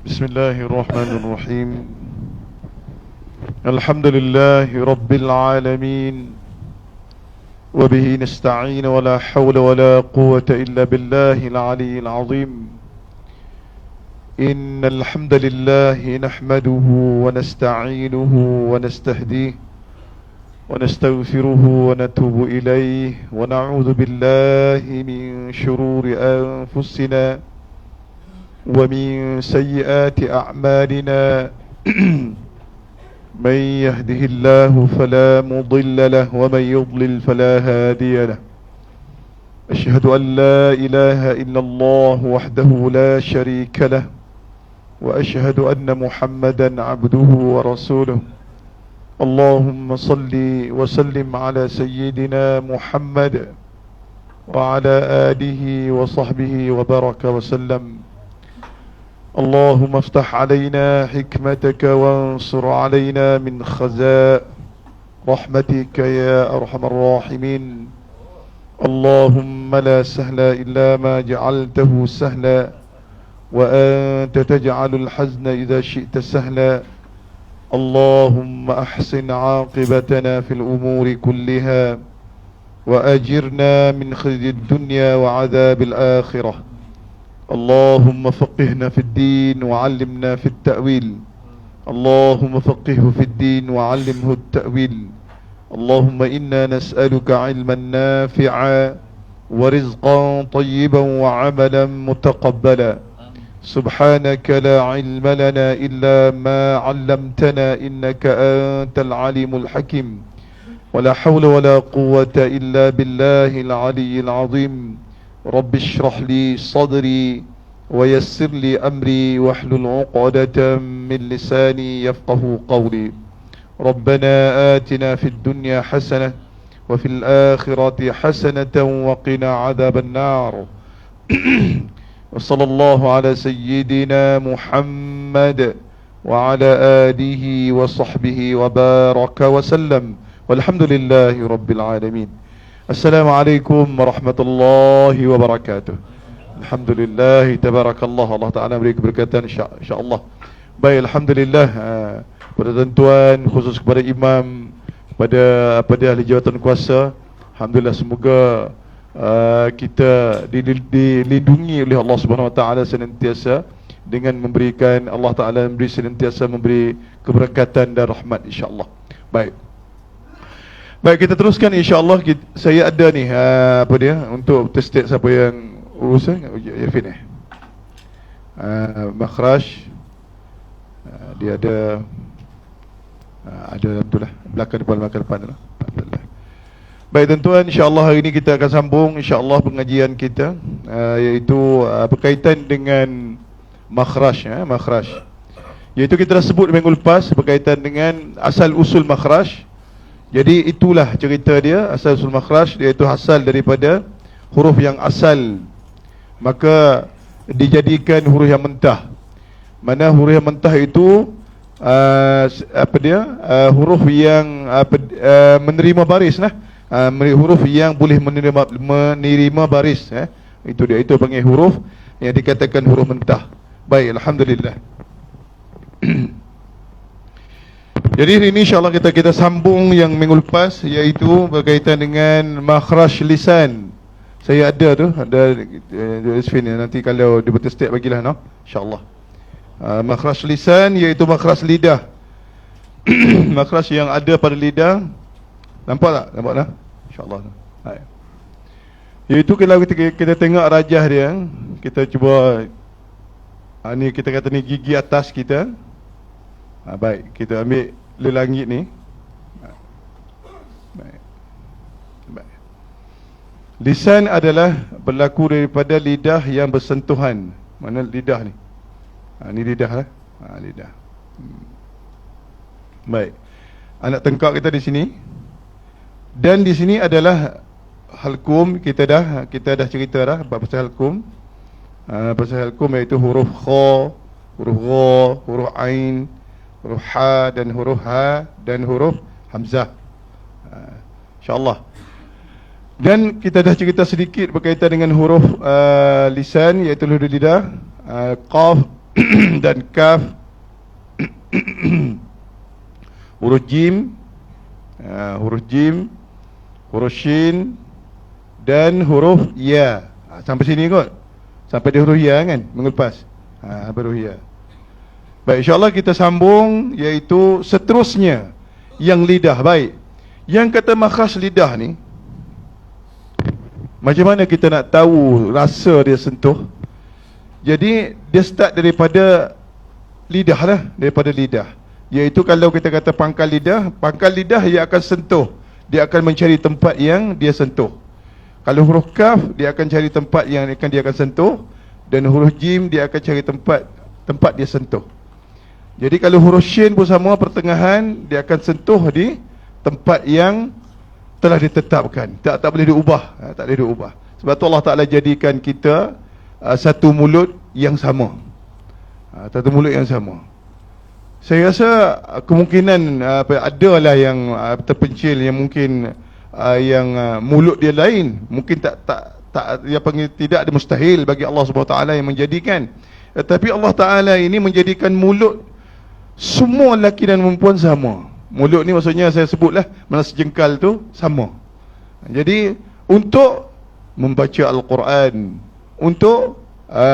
بسم الله الرحمن الرحيم. الحمد لله رب العالمين، وبه نستعين، ولا حول ولا قوة إلا بالله العلي العظيم. إن الحمد لله نحمده ونستعينه ونستهديه ونستغفره ونتوب إليه، ونعوذ بالله من شرور أنفسنا ومن سيئات أعمالنا. من يهده الله فلا مضل له، ومن يضلل فلا هادي له. أشهد أن لا إله إلا الله وحده لا شريك له، وأشهد أن محمدا عبده ورسوله. اللهم صل وسلم على سيدنا محمد وعلى آله وصحبه وبارك وسلم. اللهم افتح علينا حكمتك وانصر علينا من خزائن رحمتك يا أرحم الراحمين. اللهم لا سهل إلا ما جعلته سهلا، وأنت تجعل الحزن إذا شئت سهلا. اللهم أحسن عاقبتنا في الأمور كلها، وأجرنا من خزي الدنيا وعذاب الآخرة. اللهم فقهنا في الدين وعلمنا في التأويل. اللهم فقهه في الدين وعلمه التأويل. اللهم إنا نسألك علما نافعا ورزقا طيبا وعملا متقبلا. سبحانك لا علم لنا إلا ما علمتنا، إنك أنت العليم الحكيم. ولا حول ولا قوة إلا بالله العلي العظيم. رب اشرح لي صدري ويسر لي أمري واحلل عقدة من لساني يفقه قولي. ربنا آتنا في الدنيا حسنة وفي الآخرة حسنة وقنا عذاب النار. وصلى الله على سيدنا محمد وعلى آله وصحبه وبارك وسلم، والحمد لله رب العالمين. Assalamualaikum warahmatullahi wabarakatuh. Alhamdulillah, tabarakallah, Allah Ta'ala beri keberkatan insyaAllah. Baik, Alhamdulillah, pada tuan-tuan, khusus kepada imam, pada ahli jawatan kuasa, Alhamdulillah, semoga kita dilindungi oleh Allah Subhanahu Wa Ta'ala senantiasa, dengan memberikan, Allah Ta'ala senantiasa memberi keberkatan dan rahmat insyaAllah. Baik, kita teruskan insyaAllah. Saya ada ni untuk tested siapa yang urusan Irfin makhraj. Dia ada betul lah, belakang depan lah. Baik tuan-tuan, insyaAllah hari ini kita akan sambung insyaAllah pengajian kita, iaitu berkaitan dengan makhraj. Makhraj, iaitu kita dah sebut minggu lepas berkaitan dengan asal usul makhraj. Jadi itulah cerita dia, asal usul makhraj, iaitu asal daripada huruf yang asal, maka dijadikan huruf yang mentah. Mana huruf yang mentah itu huruf yang menerima baris lah. Huruf yang boleh menerima baris, itu dia, itu panggil huruf yang dikatakan huruf mentah. Baik, Alhamdulillah. Jadi hari ini insyaAllah kita sambung yang minggu lepas, iaitu berkaitan dengan makhraj lisan. Saya ada Isfin, nanti kalau dia bertestik bagilah, no? InsyaAllah. Makhraj lisan iaitu makhraj lidah. Makhraj yang ada pada lidah. Nampak tak? Nampak tak? InsyaAllah. Iaitu kalau kita tengok rajah dia, kita cuba, ni kita kata ni gigi atas kita. Baik, kita ambil lelangit ni. Baik. Lisan adalah berlaku daripada lidah yang bersentuhan. Mana lidah ni? Ni lidah lah. Lidah. Baik. Anak tengkak kita di sini. Dan di sini adalah halkum. Kita dah cerita dah pasal halkum. Pasal halkum iaitu huruf kha, huruf gha, huruf ain, huruf ha dan huruf ha dan huruf hamzah, InsyaAllah. Dan kita dah cerita sedikit berkaitan dengan huruf lisan, iaitu huruf lidah. Qaf dan kaf, huruf jim, huruf shin dan huruf ya. Sampai sini kot. Sampai di huruf ya kan, mengupas. Baru ya. Baik, insyaAllah kita sambung, iaitu seterusnya yang lidah. Baik, yang kata makhraj lidah ni, macam mana kita nak tahu rasa dia sentuh? Jadi dia start daripada lidah lah, daripada lidah. Iaitu kalau kita kata pangkal lidah ia akan sentuh, dia akan mencari tempat yang dia sentuh. Kalau huruf kaf, dia akan cari tempat yang dia akan sentuh, dan huruf jim dia akan cari tempat dia sentuh. Jadi kalau huruf shin pun sama, pertengahan dia akan sentuh di tempat yang telah ditetapkan. Tak boleh diubah, tak boleh diubah. Sebab tu Allah Ta'ala jadikan kita satu mulut yang sama. Satu mulut yang sama. Saya rasa kemungkinan adalah yang terpencil yang mungkin yang mulut dia lain. Mungkin dia panggil tidak ada mustahil bagi Allah Subhanahu Wa Taala yang menjadikan. Tetapi Allah Ta'ala ini menjadikan mulut semua lelaki dan perempuan sama. Mulut ni maksudnya saya sebutlah, mana sejengkal tu sama. Jadi untuk membaca Al-Quran, untuk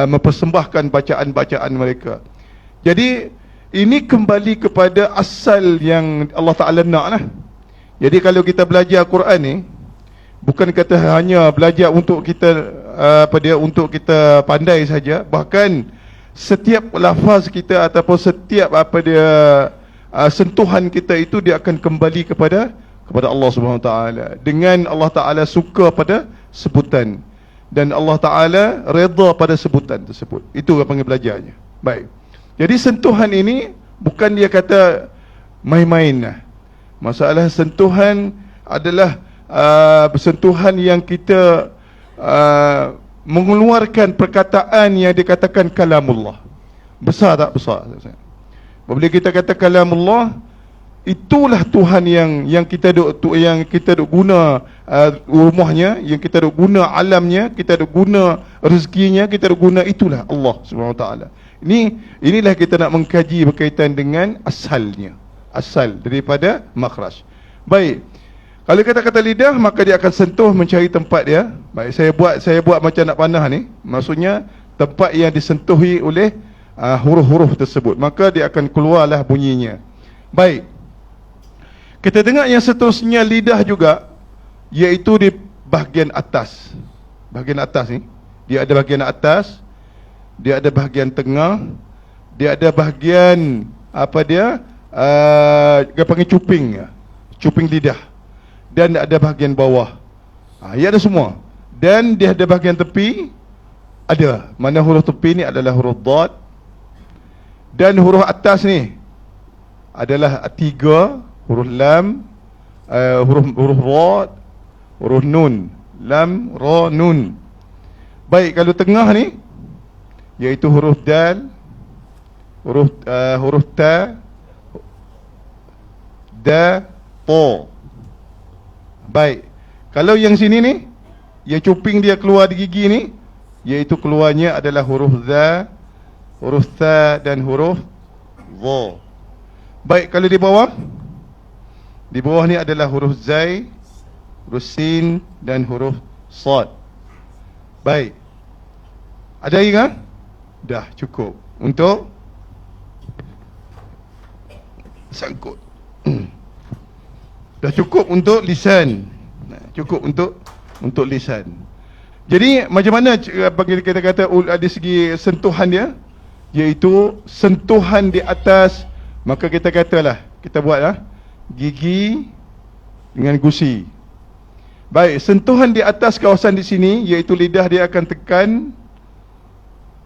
mempersembahkan bacaan-bacaan mereka. Jadi ini kembali kepada asal yang Allah Ta'ala nak lah. Jadi kalau kita belajar Quran ni, bukan kata hanya belajar untuk kita untuk kita pandai saja. Bahkan setiap lafaz kita ataupun setiap sentuhan kita itu dia akan kembali kepada Allah Subhanahu Wa Taala. Dengan Allah Taala suka pada sebutan dan Allah Taala redha pada sebutan tersebut. Itu yang panggil belajarnya. Baik. Jadi sentuhan ini bukan dia kata main-main lah. Masalah sentuhan adalah sentuhan yang kita mengeluarkan perkataan yang dikatakan kalamullah. Besar tak besar? Bila kita kata kalamullah, itulah Tuhan yang kita duk guna rumahnya, yang kita duk guna alamnya, kita duk guna rezekinya, kita duk guna, itulah Allah Subhanahu Wa Taala. Inilah kita nak mengkaji berkaitan dengan asalnya, asal daripada makhraj. Baik. Kalau kata-kata lidah, maka dia akan sentuh mencari tempat dia. Baik, saya buat macam nak panah ni. Maksudnya tempat yang disentuhi oleh huruf-huruf tersebut, maka dia akan keluarlah bunyinya. Baik. Kita dengar yang seterusnya lidah juga, iaitu di bahagian atas. Bahagian atas ni, dia ada bahagian atas, dia ada bahagian tengah, dia ada bahagian dia panggil cuping lidah. Dan ada bahagian bawah. Ia ada semua. Dan dia ada bahagian tepi. Ada. Mana huruf tepi ni adalah huruf dad. Dan huruf atas ni adalah tiga. Huruf lam, huruf ra, huruf nun. Lam, ra, nun. Baik, kalau tengah ni, iaitu huruf dal, huruf ta, da, ta. Baik, kalau yang sini ni, yang cuping dia keluar di gigi ni, iaitu keluarnya adalah huruf za, huruf tha dan huruf dha. Baik, kalau di bawah ni adalah huruf zai, huruf sin dan huruf sad. Baik, ada lagi kan? Dah cukup untuk sangkut. Dah cukup untuk lisan. Cukup untuk lisan. Jadi macam mana bagi kita kata dari segi sentuhan dia, iaitu sentuhan di atas, maka kita katalah, kita buatlah gigi dengan gusi. Baik, sentuhan di atas kawasan di sini, iaitu lidah dia akan tekan,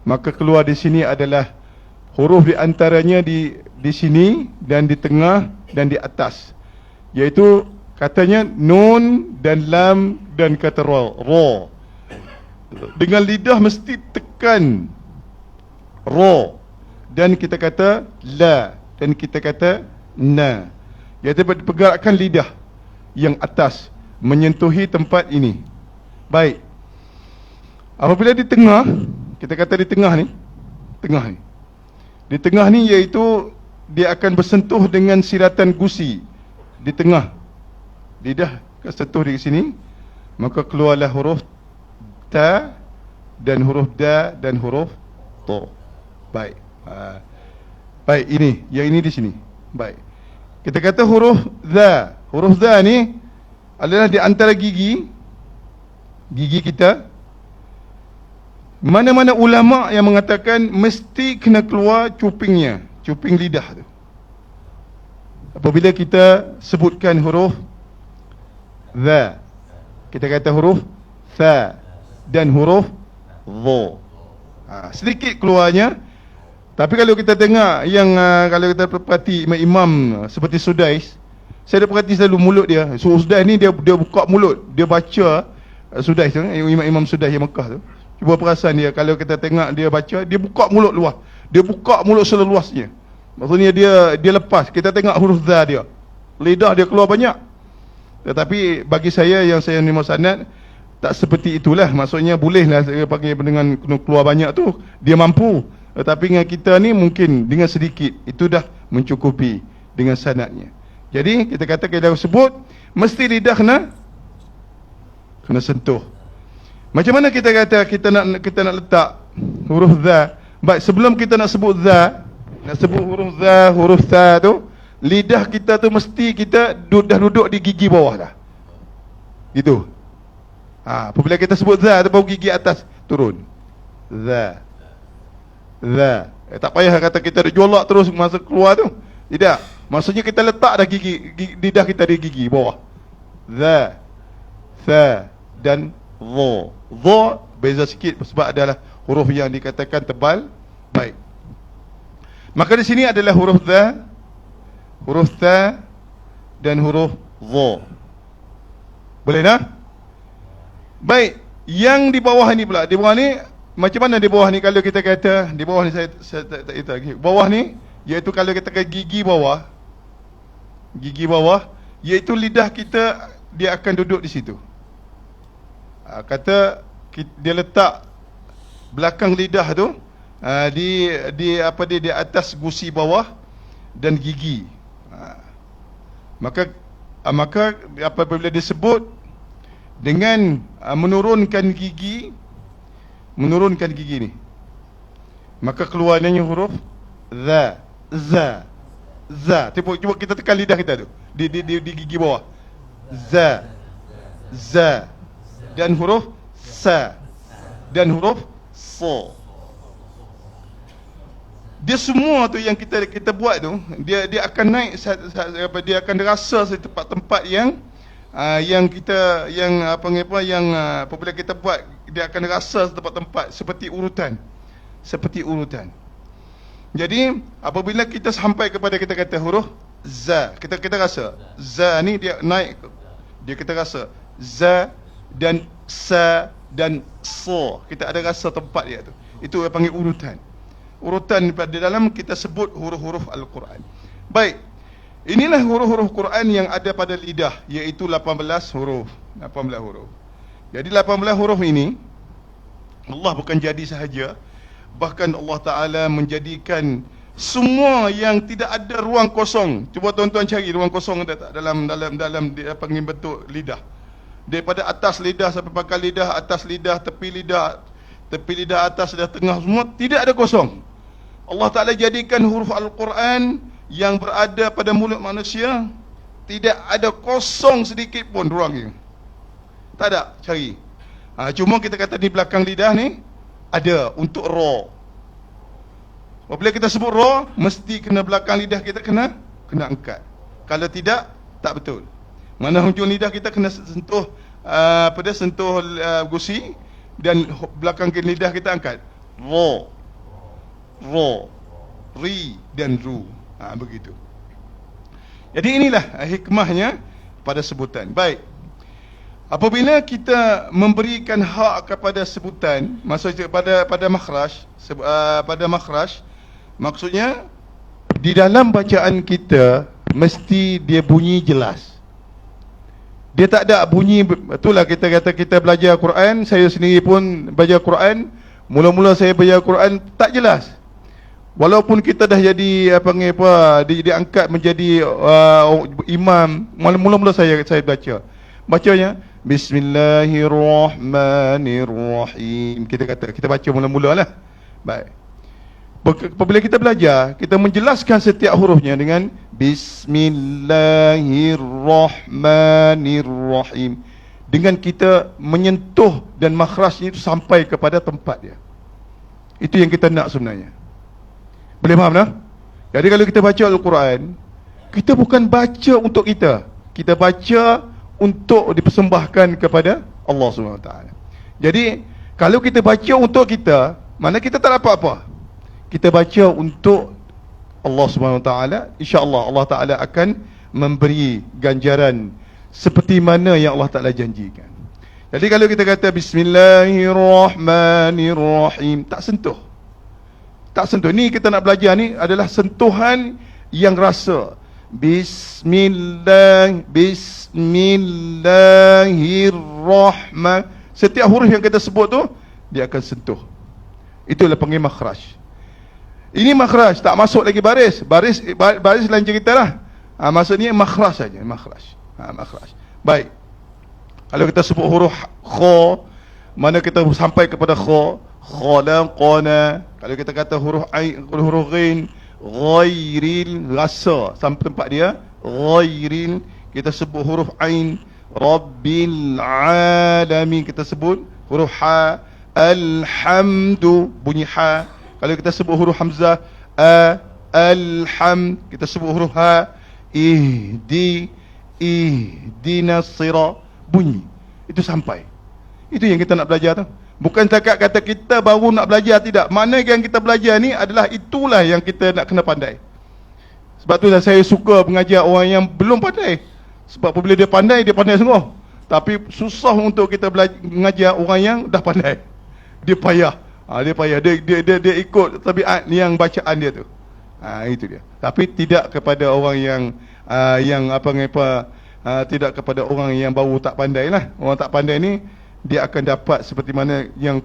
maka keluar di sini adalah huruf di antaranya di sini dan di tengah dan di atas. Iaitu katanya nun dan lam dan kata ra. Dengan lidah mesti tekan ra, dan kita kata la, dan kita kata na. Iaitu pergerakan lidah yang atas menyentuhi tempat ini. Baik. Apabila di tengah, kita kata di tengah ni, Di tengah ni iaitu dia akan bersentuh dengan siratan gusi di tengah. Lidah kesentuh di sini, maka keluarlah huruf ta dan huruf da dan huruf to. Baik. Baik, yang ini di sini. Baik. Kita kata huruf za. Huruf za ni adalah di antara gigi kita. Mana-mana ulama yang mengatakan mesti kena keluar cupingnya, cuping lidah tu. Apabila kita sebutkan huruf za, kita kata huruf tha dan huruf dha. Sedikit keluarnya. Tapi kalau kita dengar yang kalau kita perhati imam-imam seperti Sudais, saya dah perhati selalu mulut dia. So Sudais ni dia buka mulut, dia baca Sudais tu, imam-imam Sudais yang Mekah tu. Cuba perasan dia, kalau kita tengok dia baca, dia buka mulut luas. Dia buka mulut seluasnya. Maksudnya dia lepas. Kita tengok huruf za dia, lidah dia keluar banyak. Tetapi bagi saya yang saya ni sanad, tak seperti itulah. Maksudnya bolehlah saya panggil dengan keluar banyak tu, dia mampu. Tetapi dengan kita ni mungkin dengan sedikit, itu dah mencukupi dengan sanadnya. Jadi kita kata kita sebut, mesti lidah kena sentuh. Macam mana kita kata kita nak letak huruf za? Baik, sebelum kita nak sebut za, nak sebut huruf za, huruf ta tu, lidah kita tu mesti kita dah duduk di gigi bawah dah. Gitu. Apabila kita sebut za tu, baru gigi atas turun. Za. Tak payah kata kita ada jolak terus masa keluar tu. Tidak. Maksudnya kita letak dah gigi lidah kita di gigi bawah. Za, tha dan dha. Dha beza sikit sebab adalah huruf yang dikatakan tebal. Baik. Maka di sini adalah huruf za, huruf tha dan huruf dha. Boleh dah? Baik. Yang di bawah ni pula, di bawah ni macam mana di bawah ni? Kalau kita kata di bawah ni, saya tak kata lagi. Bawah ni iaitu kalau kita kata gigi bawah, iaitu lidah kita dia akan duduk di situ. Kata dia letak belakang lidah tu di atas gusi bawah dan gigi. Maka apabila disebut dengan menurunkan gigi ni, maka keluarnya huruf za. Cuba kita tekan lidah kita tu di gigi bawah. Za dan huruf sa dan huruf so. Dia semua tu yang kita buat tu, dia akan naik, dia akan rasa di tempat-tempat yang apabila kita buat, dia akan rasa tempat-tempat seperti urutan. Jadi apabila kita sampai kepada kita kata huruf za, kita rasa za ni dia naik, kita rasa za dan sa dan so, kita ada rasa tempat dia tu. Itu yang panggil urutan pada dalam kita sebut huruf-huruf Al-Quran. Baik, inilah huruf-huruf Quran yang ada pada lidah, iaitu 18 huruf. Jadi 18 huruf ini Allah bukan jadi sahaja, bahkan Allah Ta'ala menjadikan semua yang tidak ada ruang kosong. Cuba tuan-tuan cari ruang kosong ada tak dalam dia panggil bentuk lidah. Daripada atas lidah sampai pangkal lidah, atas lidah, tepi lidah atas, lidah tengah, semua tidak ada kosong. Allah Ta'ala jadikan huruf Al-Quran yang berada pada mulut manusia, tidak ada kosong sedikit pun ruangnya. Tak ada, cari. Cuma kita kata di belakang lidah ni ada untuk ra. Apabila kita sebut ra, mesti kena belakang lidah kita kena angkat. Kalau tidak, tak betul. Mana hujung lidah kita kena sentuh sentuh gusi, dan belakang lidah kita angkat. Ra, ri dan ru. Begitu. Jadi inilah hikmahnya pada sebutan. Baik. Apabila kita memberikan hak kepada sebutan, maksudnya pada makhraj, maksudnya di dalam bacaan kita mesti dia bunyi jelas. Dia tak ada bunyi, itulah kita kata kita belajar Quran, saya sendiri pun belajar Quran, mula-mula saya belajar Quran tak jelas. Walaupun kita dah jadi diangkat menjadi imam, mula-mula saya bacanya Bismillahirrahmanirrahim. Kita baca mula-mula lah. Baik. Apabila kita belajar, kita menjelaskan setiap hurufnya dengan Bismillahirrahmanirrahim, dengan kita menyentuh dan makhrajnya itu sampai kepada tempat dia. Itu yang kita nak sebenarnya. Boleh faham tak? Jadi kalau kita baca Al-Quran, kita bukan baca untuk kita, kita baca untuk dipersembahkan kepada Allah SWT. Jadi kalau kita baca untuk kita, mana kita tak dapat apa. Kita baca untuk Allah SWT, insya-Allah Allah Ta'ala akan memberi ganjaran seperti mana yang Allah Ta'ala janjikan. Jadi kalau kita kata Bismillahirrahmanirrahim, tak sentuh. Ni kita nak belajar ni adalah sentuhan yang rasa. Bismillahirrahman. Setiap huruf yang kita sebut tu, dia akan sentuh. Itulah panggil makhraj. Ini makhraj, tak masuk lagi baris. Baris lain cerita lah. Maksudnya makhraj saja, makhraj. Makhraj. Baik. Kalau kita sebut huruf kha, mana kita sampai kepada kha, khalaqana. Kalau kita kata huruf ain, huruf ghain, ghairil, rasa sampai tempat dia, ghairil. Kita sebut huruf ain, rabbil alamin. Kita sebut huruf ha, alhamdu, bunyi ha. Kalau kita sebut huruf hamzah, alham. Kita sebut huruf ha, ihdinas sirat, bunyi. Itu sampai. Itu yang kita nak belajar tu. Bukan cakap kata kita baru nak belajar, tidak. Mana yang kita belajar ni adalah itulah yang kita nak kena pandai. Sebab tu saya suka mengajar orang yang belum pandai. Sebab apabila dia pandai sungguh. Tapi susah untuk kita mengajar orang yang dah pandai. Dia payah. Dia ikut tabiat yang bacaan dia tu. Itu dia. Tapi tidak kepada orang yang tidak kepada orang yang baru tak pandai lah. Orang tak pandai ni dia akan dapat seperti mana yang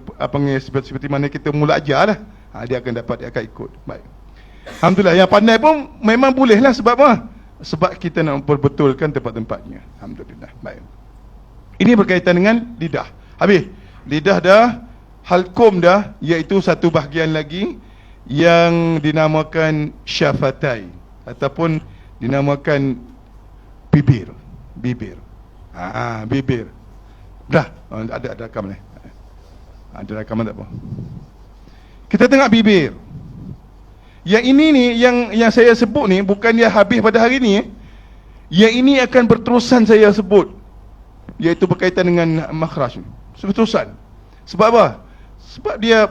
seperti mana kita mula ajar lah. Dia akan dapat, dia akan ikut. Baik. Alhamdulillah, yang pandai pun memang boleh lah. Sebab apa? Sebab kita nak memperbetulkan tempat-tempatnya. Alhamdulillah. Baik. Ini berkaitan dengan lidah. Habis. Lidah dah, halkum dah, iaitu satu bahagian lagi yang dinamakan syafatai ataupun dinamakan bibir. Bibir. Bibir. Dah, ada rakam ni. Ada rakaman tak apa. Kita tengok bibir. Yang ini ni, yang saya sebut ni, bukan dia habis pada hari ni. Yang ini akan berterusan saya sebut. Iaitu berkaitan dengan makhraj. Berterusan. Sebab apa? Sebab dia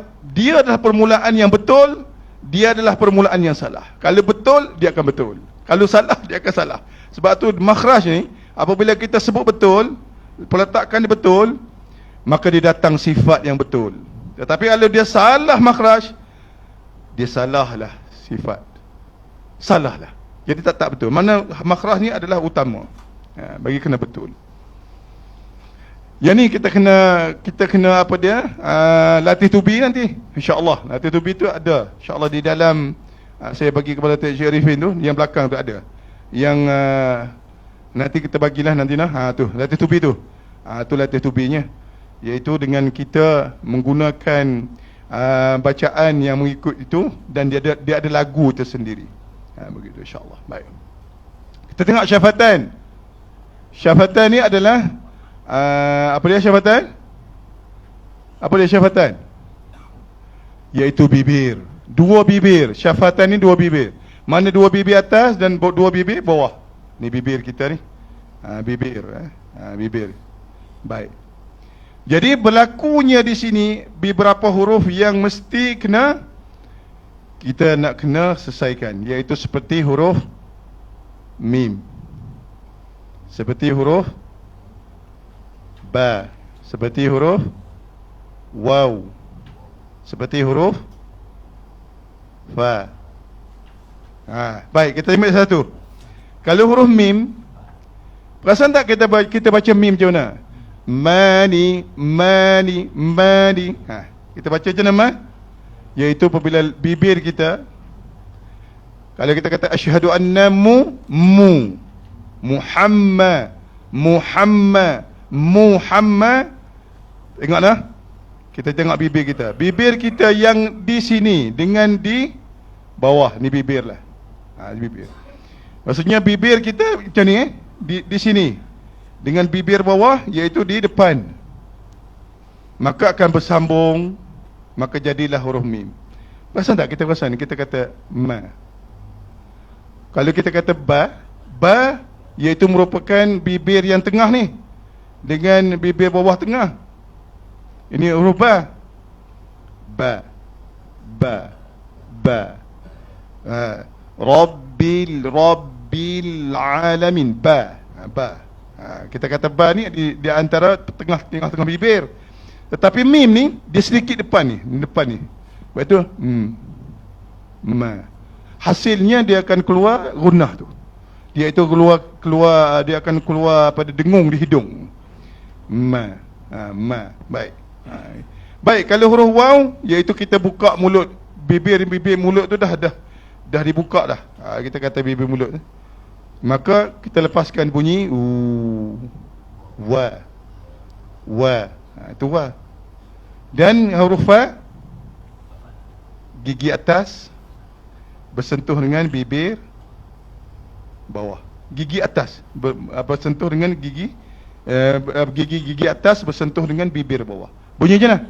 adalah permulaan yang betul, dia adalah permulaan yang salah. Kalau betul, dia akan betul. Kalau salah, dia akan salah. Sebab tu makhraj ni, apabila kita sebut betul, peletakan dia betul, maka dia datang sifat yang betul. Tetapi kalau dia salah makhraj, dia salahlah sifat. Salahlah. Jadi tak betul. Mana makhraj ni adalah utama. Bagi kena betul. Yang ni kita kena apa dia? Latih tubi nanti. Insya-Allah. Latih tubi tu ada. Insya-Allah di dalam saya bagi kepada Cik Arifin tu, yang belakang tu ada. Yang nanti kita bagilah nanti nah. Tu latih tubi tu. Tu latih tubinya, iaitu dengan kita menggunakan bacaan yang mengikut itu, dan dia ada lagu tersendiri. Begitu insya-Allah. Baik. Kita tengok syafatan. Syafatan ni adalah apa dia syafatan? Apa dia syafatan? Iaitu bibir. Dua bibir. Syafatan ni dua bibir. Mana dua bibir atas dan dua bibir bawah. Ni bibir kita ni. Bibir. Bibir. Baik. Jadi berlakunya di sini beberapa huruf yang mesti kita nak kena selesaikan, iaitu seperti huruf mim, seperti huruf ba, seperti huruf waw, seperti huruf fa. Baik, kita ambil satu. Kalau huruf mim, perasan tak kita baca mim macam mana? Mani. Kita baca macam mana? Iaitu apabila bibir kita Kalau kita kata asyhadu anna Muhammad, tengoklah. Kita tengok bibir kita. Bibir kita yang di sini dengan di bawah ni bibir lah. Bibir. Maksudnya bibir kita macam ni di sini dengan bibir bawah iaitu di depan. Maka akan bersambung, maka jadilah huruf mim. Perasan tak kita perasan kita kata ma. Kalau kita kata ba iaitu merupakan bibir yang tengah ni dengan bibir bawah tengah. Ini huruf ba. Rabbil alamin. Ba. Kita kata ba ni di antara tengah bibir. Tetapi mim ni dia sedikit depan ni. Betul? Ma. Hasilnya dia akan keluar gunnah tu. Dia itu keluar dia akan keluar pada dengung di hidung. Ma. Baik. Baik, kalau huruf waw iaitu kita buka mulut, bibir mulut tu dah dibuka dah. Kita kata bibir mulut. Maka kita lepaskan bunyi wa. Itu wa. Dan huruf fa gigi atas bersentuh dengan bibir bawah. Gigi atas bersentuh dengan gigi atas bersentuh dengan bibir bawah. Bunyi je lah.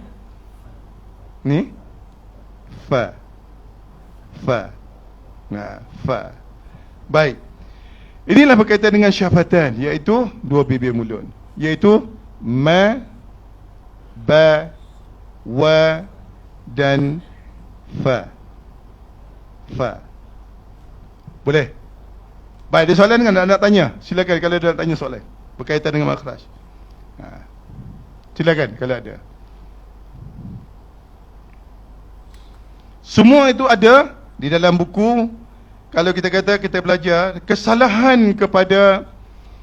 Ni fa. Baik. Inilah berkaitan dengan syafatan, iaitu dua bibir mulut, iaitu ma, ba, wa dan fa. Boleh? Baik, ada soalan kan nak tanya? Silakan kalau ada nak tanya soalan berkaitan dengan makhraj. Silakan kalau ada. Semua itu ada di dalam buku. Kalau kita kata kita belajar kesalahan kepada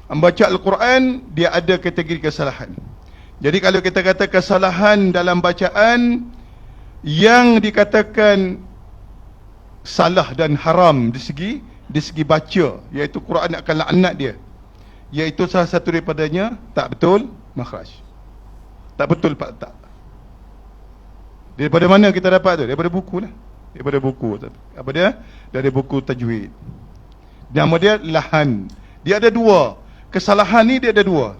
membaca Al-Quran, dia ada kategori kesalahan. Jadi kalau kita kata kesalahan dalam bacaan yang dikatakan salah dan haram di segi baca, iaitu Quran akan laknat dia, iaitu salah satu daripadanya tak betul makhraj. Tak betul pak tak. Daripada mana kita dapat tu? Daripada buku lah. Daripada buku. Apa dia? Dari buku tajwid. Nama dia lahan. Dia ada dua. Kesalahan ni dia ada dua.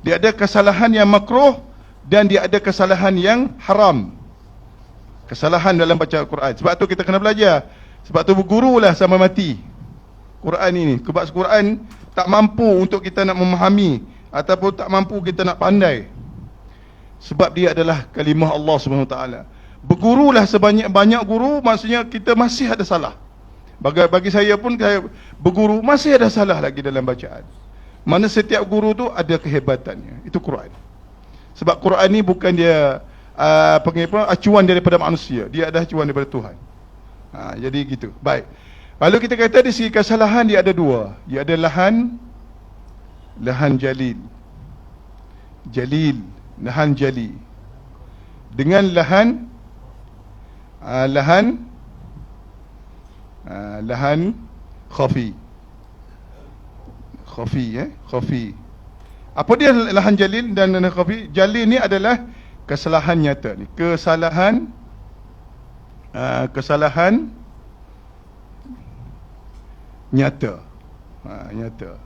Dia ada kesalahan yang makruh dan dia ada kesalahan yang haram. Kesalahan dalam baca Al-Quran. Sebab tu kita kena belajar. Sebab tu bergurulah sampai mati Quran ini. Sebab Quran tak mampu untuk kita nak memahami ataupun tak mampu kita nak pandai. Sebab dia adalah kalimah Allah SWT. Bergurulah sebanyak-banyak guru, maksudnya kita masih ada salah. Bagi saya pun, saya berguru masih ada salah lagi dalam bacaan. Mana setiap guru tu ada kehebatannya. Itu Quran. Sebab Quran ni bukan dia acuan daripada manusia. Dia adalah acuan daripada Tuhan. Jadi gitu. Baik. Lalu kita kata di segi kesalahan dia ada dua. Dia ada lahan jalil. Lahan jali. Dengan lahan khafi. Khafi. Apa dia lahan jalil dan lahan khafi? Jalil ni adalah kesalahan nyata ni. Kesalahan nyata. Nyata.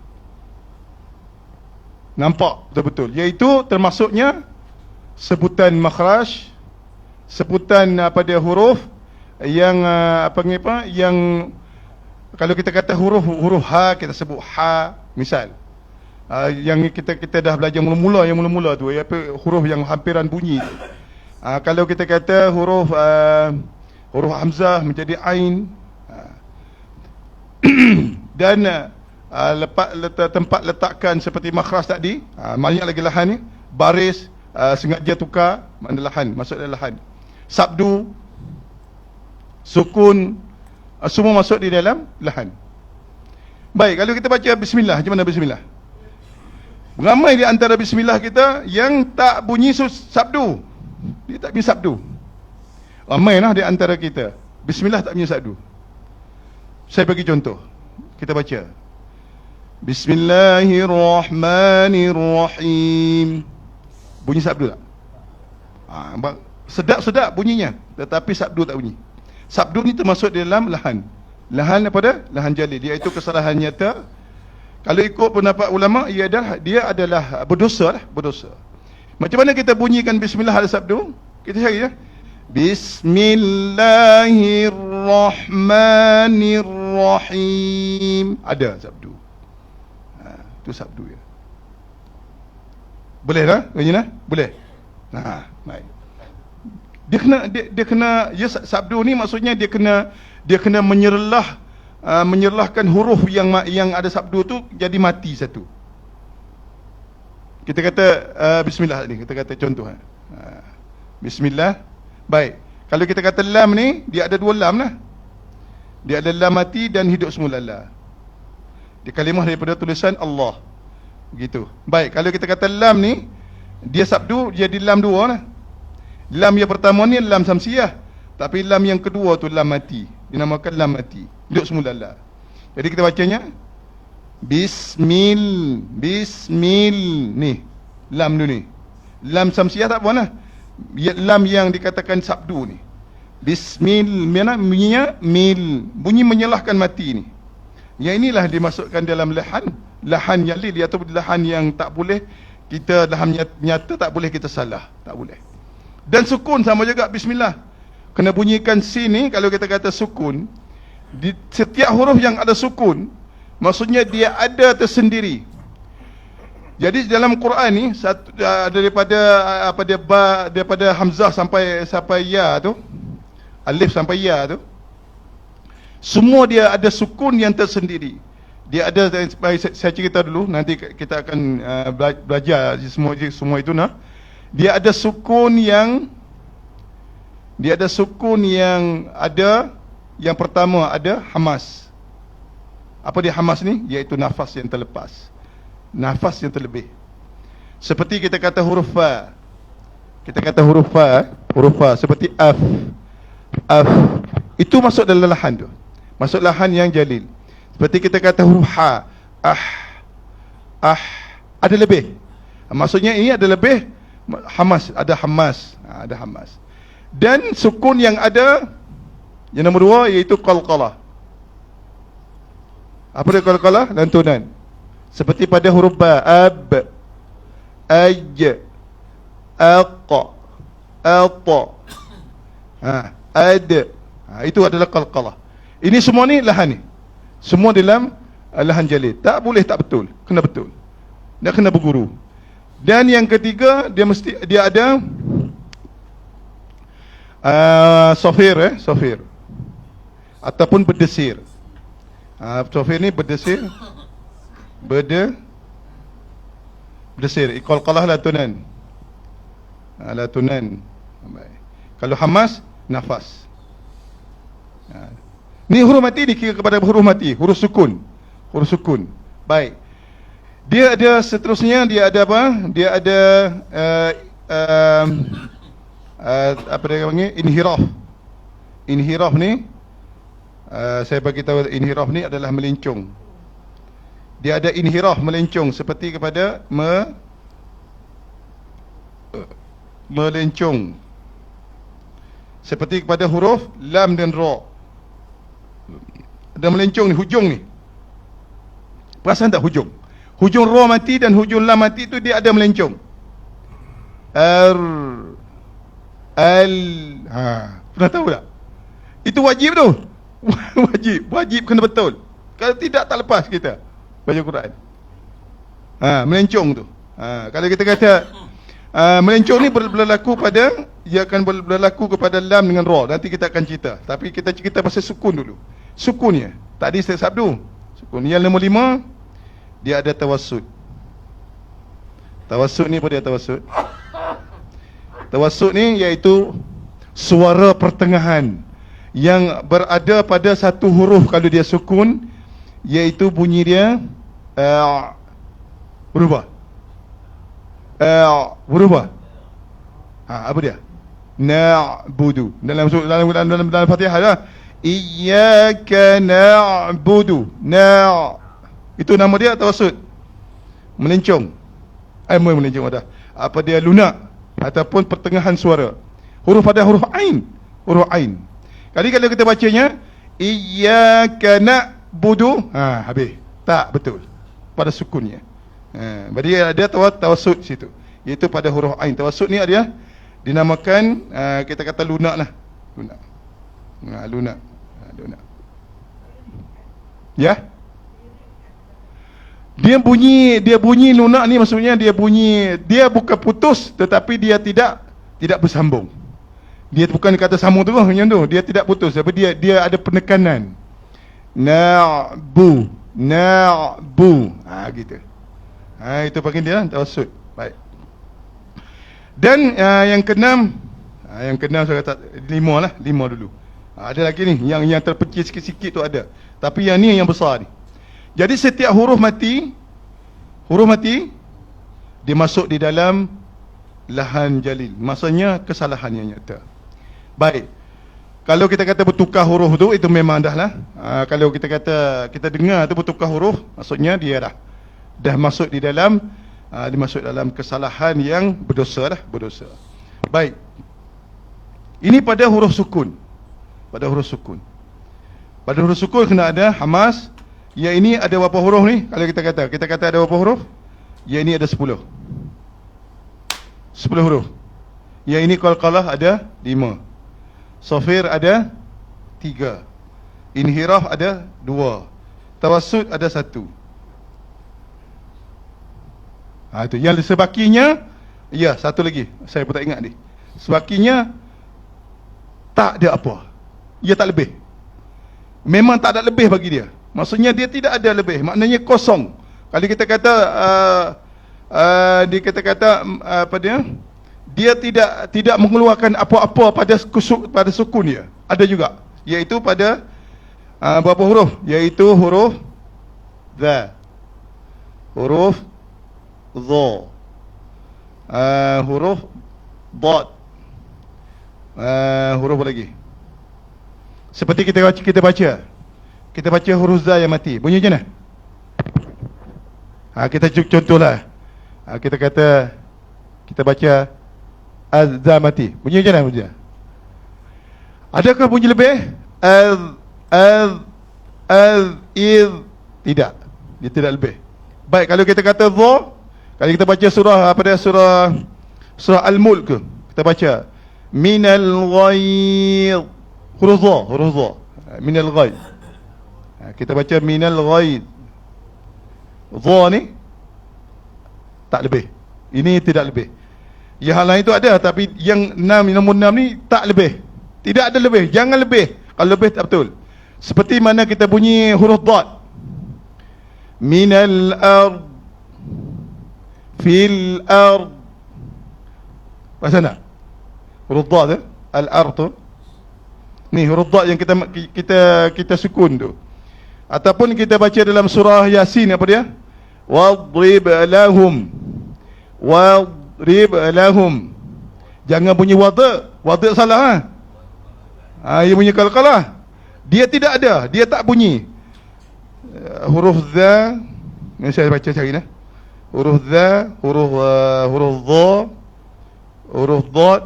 Nampak betul-betul. Iaitu termasuknya sebutan makhraj, sebutan dia huruf yang yang kalau kita kata huruf ha, kita sebut ha, misal. Yang kita dah belajar mula-mula tu, huruf yang hampiran bunyi tu. Kalau kita kata huruf hamzah menjadi ain, dan tempat letakkan seperti makhraj tadi, banyak lagi lahan ni. Baris sengaja tukar, mana lahan, masuk dalam lahan. Sabdu, sukun, semua masuk di dalam lahan. Baik, kalau kita baca bismillah, macam mana bismillah? Ramai di antara bismillah kita yang tak bunyi sabdu. Dia tak bunyi sabdu. Ramai lah di antara kita bismillah tak bunyi sabdu. Saya bagi contoh. Kita baca. Bismillahirrahmanirrahim. Bunyi sabdu tak? Sedap-sedap bunyinya, tetapi sabdu tak bunyi. Sabdu ni termasuk di dalam lahan. Lahan apa? Lahan jalil, iaitu kesalahan nyata. Kalau ikut pendapat ulama, dia adalah berdosa lah, berdosa. Macam mana kita bunyikan bismillah ada sabdu? Kita cari ya. Bismillahirrahmanirrahim. Ada sabdu. Itu sabdu ya. Boleh lah, Rajina? Boleh. Baik. Dia kena ya, sabdu ni maksudnya dia kena menyerlahkan huruf yang ada sabdu tu jadi mati satu. Kita kata bismillah ni, kita kata contoh. Bismillah. Baik. Kalau kita kata lam ni, dia ada dua lam lah. Dia ada lam mati dan hidup semula la. Dia kalimah daripada tulisan Allah. Begitu. Baik, kalau kita kata lam ni, dia sabdu jadi lam dua lah. Lam yang pertama ni lam samsiyah, tapi lam yang kedua tu lam mati. Dinamakan lam mati. Hidup semula la. Jadi kita bacanya Bismil ni. Lam tu ni. Lam samsiyah tak apa lah. Lam yang dikatakan sabdu ni. Bismil, mana bunyinya mil. Bunyi menyalahkan mati ni. Yang inilah dimasukkan dalam lahan jalil, atau lahan yang tak boleh kita, lahan nyata tak boleh kita salah, tak boleh. Dan sukun sama juga bismillah. Kena bunyikan sin ni, kalau kita kata sukun, di setiap huruf yang ada sukun, maksudnya dia ada tersendiri. Jadi dalam Quran ni daripada hamzah sampai ya tu, alif sampai ya tu, semua dia ada sukun yang tersendiri. Dia ada, saya cerita dulu, nanti kita akan belajar semua itu nah. Dia ada sukun yang ada, yang pertama ada hamas. Apa dia hamas ni? Iaitu nafas yang terlepas, nafas yang terlebih. Seperti kita kata huruf fa. Kita kata huruf fa seperti af. Itu masuk dalam lahan tu. Masuk lahan yang jalil. Seperti kita kata huruf ha, ada lebih. Maksudnya ini ada lebih hamas, ada hamas. Dan sukun yang ada yang nombor dua iaitu qalqalah. Apa dia qalqalah? Lantunan. Seperti pada huruf ba, ab, aj, aq, ata, ad. Itu adalah qalqalah. Ini semua ni lahan ni. Semua dalam lahan jalil. Tak boleh tak betul. Kena betul. Dia kena berguru. Dan yang ketiga, dia ada sofir ataupun berdesir. Sofir ni berdesir. Berdesir. Qalqalah latunan. Latunan. Kalau hamas, nafas. Ni huruf mati dikira kepada huruf mati, huruf sukun. Baik. Dia ada seterusnya, dia ada apa? Dia ada apa dia panggil? Inhiraf. Inhiraf ni saya bagi tahu, inhiraf ni adalah melencong. Dia ada inhiraf, melencong, seperti kepada melencong. Seperti kepada huruf lam dan ra. Ada melencong ni, hujung ni. Perasan tak hujung? Hujung ra mati dan hujung lam mati tu dia ada melencong. Pernah tahu tak? Itu wajib tu. Wajib kena betul. Kalau tidak, tak lepas kita baca Quran. Melencong tu. Kalau kita kata melencong ni berlaku pada, ia akan berlaku kepada lam dengan ra. Nanti kita akan cerita. Tapi kita cerita pasal sukun dulu. Sukunnya tadi saya sabdu. Sukun yang nombor 5, dia ada tawassut. Tawassut ni apa dia tawassut? Tawassut ni iaitu suara pertengahan yang berada pada satu huruf. Kalau dia sukun, iaitu bunyi dia berubah. Apa dia? Na'budu. Dalam Fatihah lah. Iyyaka na'budu. Itu nama dia tawassut. Melencong. Melencong dah. Apa dia lunak ataupun pertengahan suara. Huruf ada huruf ain. Huruf ain. Kali kalau kita bacanya iyyaka na'budu, habis. Tak betul. Pada sukunnya. Berarti ada tawassut situ. Iaitu pada huruf ain. Tawassut ni dia dinamakan kita kata lunak lah. Lunak. Lunak. Ya? Dia bunyi lunak ni maksudnya dia bukan putus tetapi dia tidak bersambung. Dia bukan kata sambung terus macam tu. Dia tidak putus tapi dia ada penekanan. Na'bu. Gitu. Itu panggil dia tawassut. Baik. Dan yang keenam saya kata lima dulu. Ada lagi ni yang terpencil sikit-sikit tu ada. Tapi yang ni yang besar ni. Jadi setiap huruf mati dia masuk di dalam lahan jalil. Maksudnya kesalahan yang nyata. Baik. Kalau kita kata bertukar huruf tu, itu memang dah lah. Kalau kita kata kita dengar tu bertukar huruf, maksudnya dia dah masuk di dalam dimasuk dalam kesalahan yang berdosa. Baik. Ini pada huruf sukun. Pada huruf sukun kena ada hamas. Ya ini ada berapa huruf ni? Kalau kita kata ada berapa huruf? Ya ini ada 10 huruf. Ya ini qalqalah ada 5. Safir ada 3. Inhiraf ada 2. Tawassut ada 1. Itu. Yang sebakinya, ya satu lagi. Saya pun tak ingat ni. Sebakinya tak ada apa. Ia tak lebih. Memang tak ada lebih bagi dia. Maksudnya dia tidak ada lebih. Maknanya kosong. Kalau kita kata apa dia? Dia tidak mengeluarkan apa-apa pada sukun dia. Ada juga. Iaitu pada berapa huruf? Iaitu huruf dha. Huruf dha. Huruf dad. Huruf apa lagi? Seperti kita baca huruf za yang mati. Bunyi macam mana? Kita contohlah. Kita kata kita baca az-za mati. Bunyi macam mana bunyi? Adakah bunyi lebih? Iz. Tidak. Dia tidak lebih. Baik, kalau kita kata dha, kalau kita baca surah apa dia, surah Al-Mulk, kita baca minal ghaid. Huruf dha. Minal ghaid. Kita baca minal ghaid. Dha ni tak lebih. Ini tidak lebih. Yang hal lain itu ada, tapi yang nombor 6 ni tak lebih. Tidak ada lebih. Jangan lebih. Kalau lebih tak betul. Seperti mana kita bunyi huruf dad. Minal ard. Fil ard. Macam mana? Huruf dad al-ard tu. Ni huruf dad yang kita sukun tu. Ataupun kita baca dalam surah Yasin, apa dia? Wadrib lahum. Jangan bunyi wada. Wada salah Ia bunyi qalqalah. Dia tidak ada, dia tak bunyi. Huruf za, ni saya baca cari nah. Huruf za, huruf dha, huruf dad.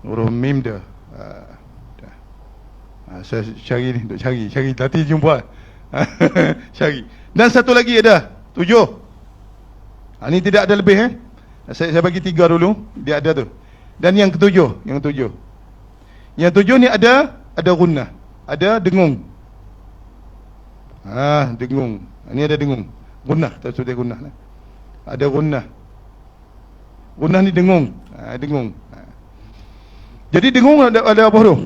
Huruf mim dah. Saya cari ni, untuk cari nanti jumpa. Cari. Dan satu lagi ada 7. Ini tidak ada lebih Saya bagi 3 dulu. Dia ada tu. Dan yang ketujuh, yang tujuh ni ada gunnah, ada dengung. Dengung. Ini ada dengung. Gunnah, tak sudah gunnah. Ada gunnah. Gunnah ni dengung. Dengung. Jadi dengung ada apa huruf?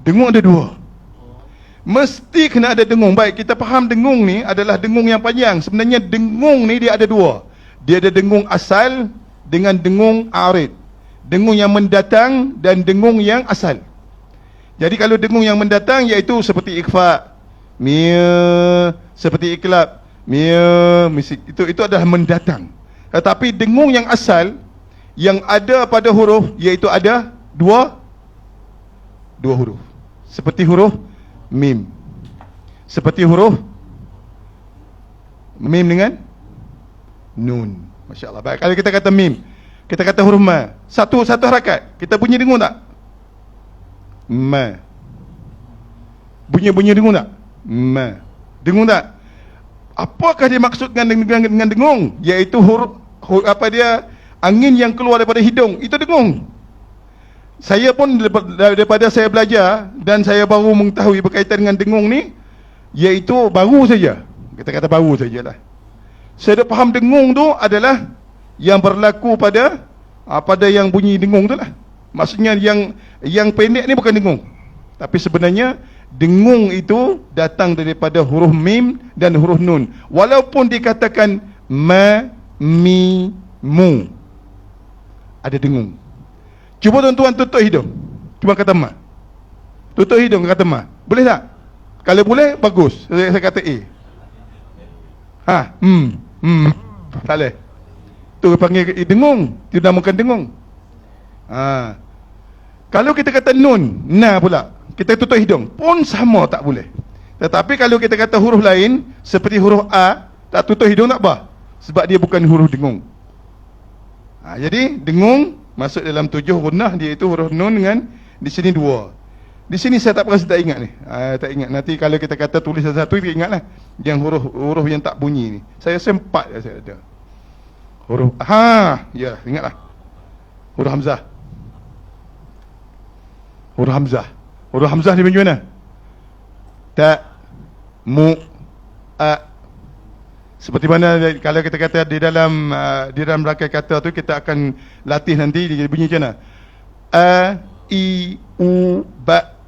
Dengung ada 2. Mesti kena ada dengung. Baik, kita faham dengung ni adalah dengung yang panjang. Sebenarnya dengung ni dia ada 2. Dia ada dengung asal dengan dengung arid. Dengung yang mendatang dan dengung yang asal. Jadi kalau dengung yang mendatang iaitu seperti ikhfa, seperti iklab, itu adalah mendatang. Tetapi dengung yang asal yang ada pada huruf, iaitu ada dua huruf. Seperti huruf mim. Seperti huruf mim dengan nun. Masya Allah. Baik, kalau kita kata mim, kita kata huruf ma, satu harakat, kita bunyi dengung tak? Ma. Bunyi dengung tak? Ma. Dengung tak? Apakah dia maksudkan dengan dengung? Iaitu huruf apa dia, angin yang keluar daripada hidung, itu dengung. Saya pun daripada saya belajar dan saya baru mengetahui berkaitan dengan dengung ni, iaitu baru saja. Kita kata baru sajalah. Saya dah faham dengung tu adalah yang berlaku pada yang bunyi dengung tu lah. Maksudnya yang pendek ni bukan dengung, tapi sebenarnya dengung itu datang daripada huruf mim dan huruf nun. Walaupun dikatakan ma, mi, mu, ada dengung. Cuba tuan-tuan tutup hidung, cuba kata ma. Tutup hidung kata ma. Boleh tak? Kalau boleh, bagus. Saya kata A. Tak boleh. Tu panggil dengung. Itu namakan dengung. Kalau kita kata nun, na pula, kita tutup hidung, pun sama tak boleh. Tetapi kalau kita kata huruf lain, seperti huruf A, tak tutup hidung tak apa? Sebab dia bukan huruf dengung. Jadi dengung masuk dalam 7 gunnah, dia itu huruf nun dengan di sini 2. Di sini saya tak berasa tak ingat ni. Tak ingat. Nanti kalau kita kata tulis satu-satu, kita ingatlah yang huruf yang tak bunyi ni. Saya sempat saya ada. Huruf ya, ingatlah. Huruf hamzah. Huruf hamzah. Huruf hamzah ni macam mana? Ta, mu, a. Seperti mana kalau kita kata di dalam rangkai kata tu, kita akan latih nanti dia bunyi macam mana? A, i, u, ba,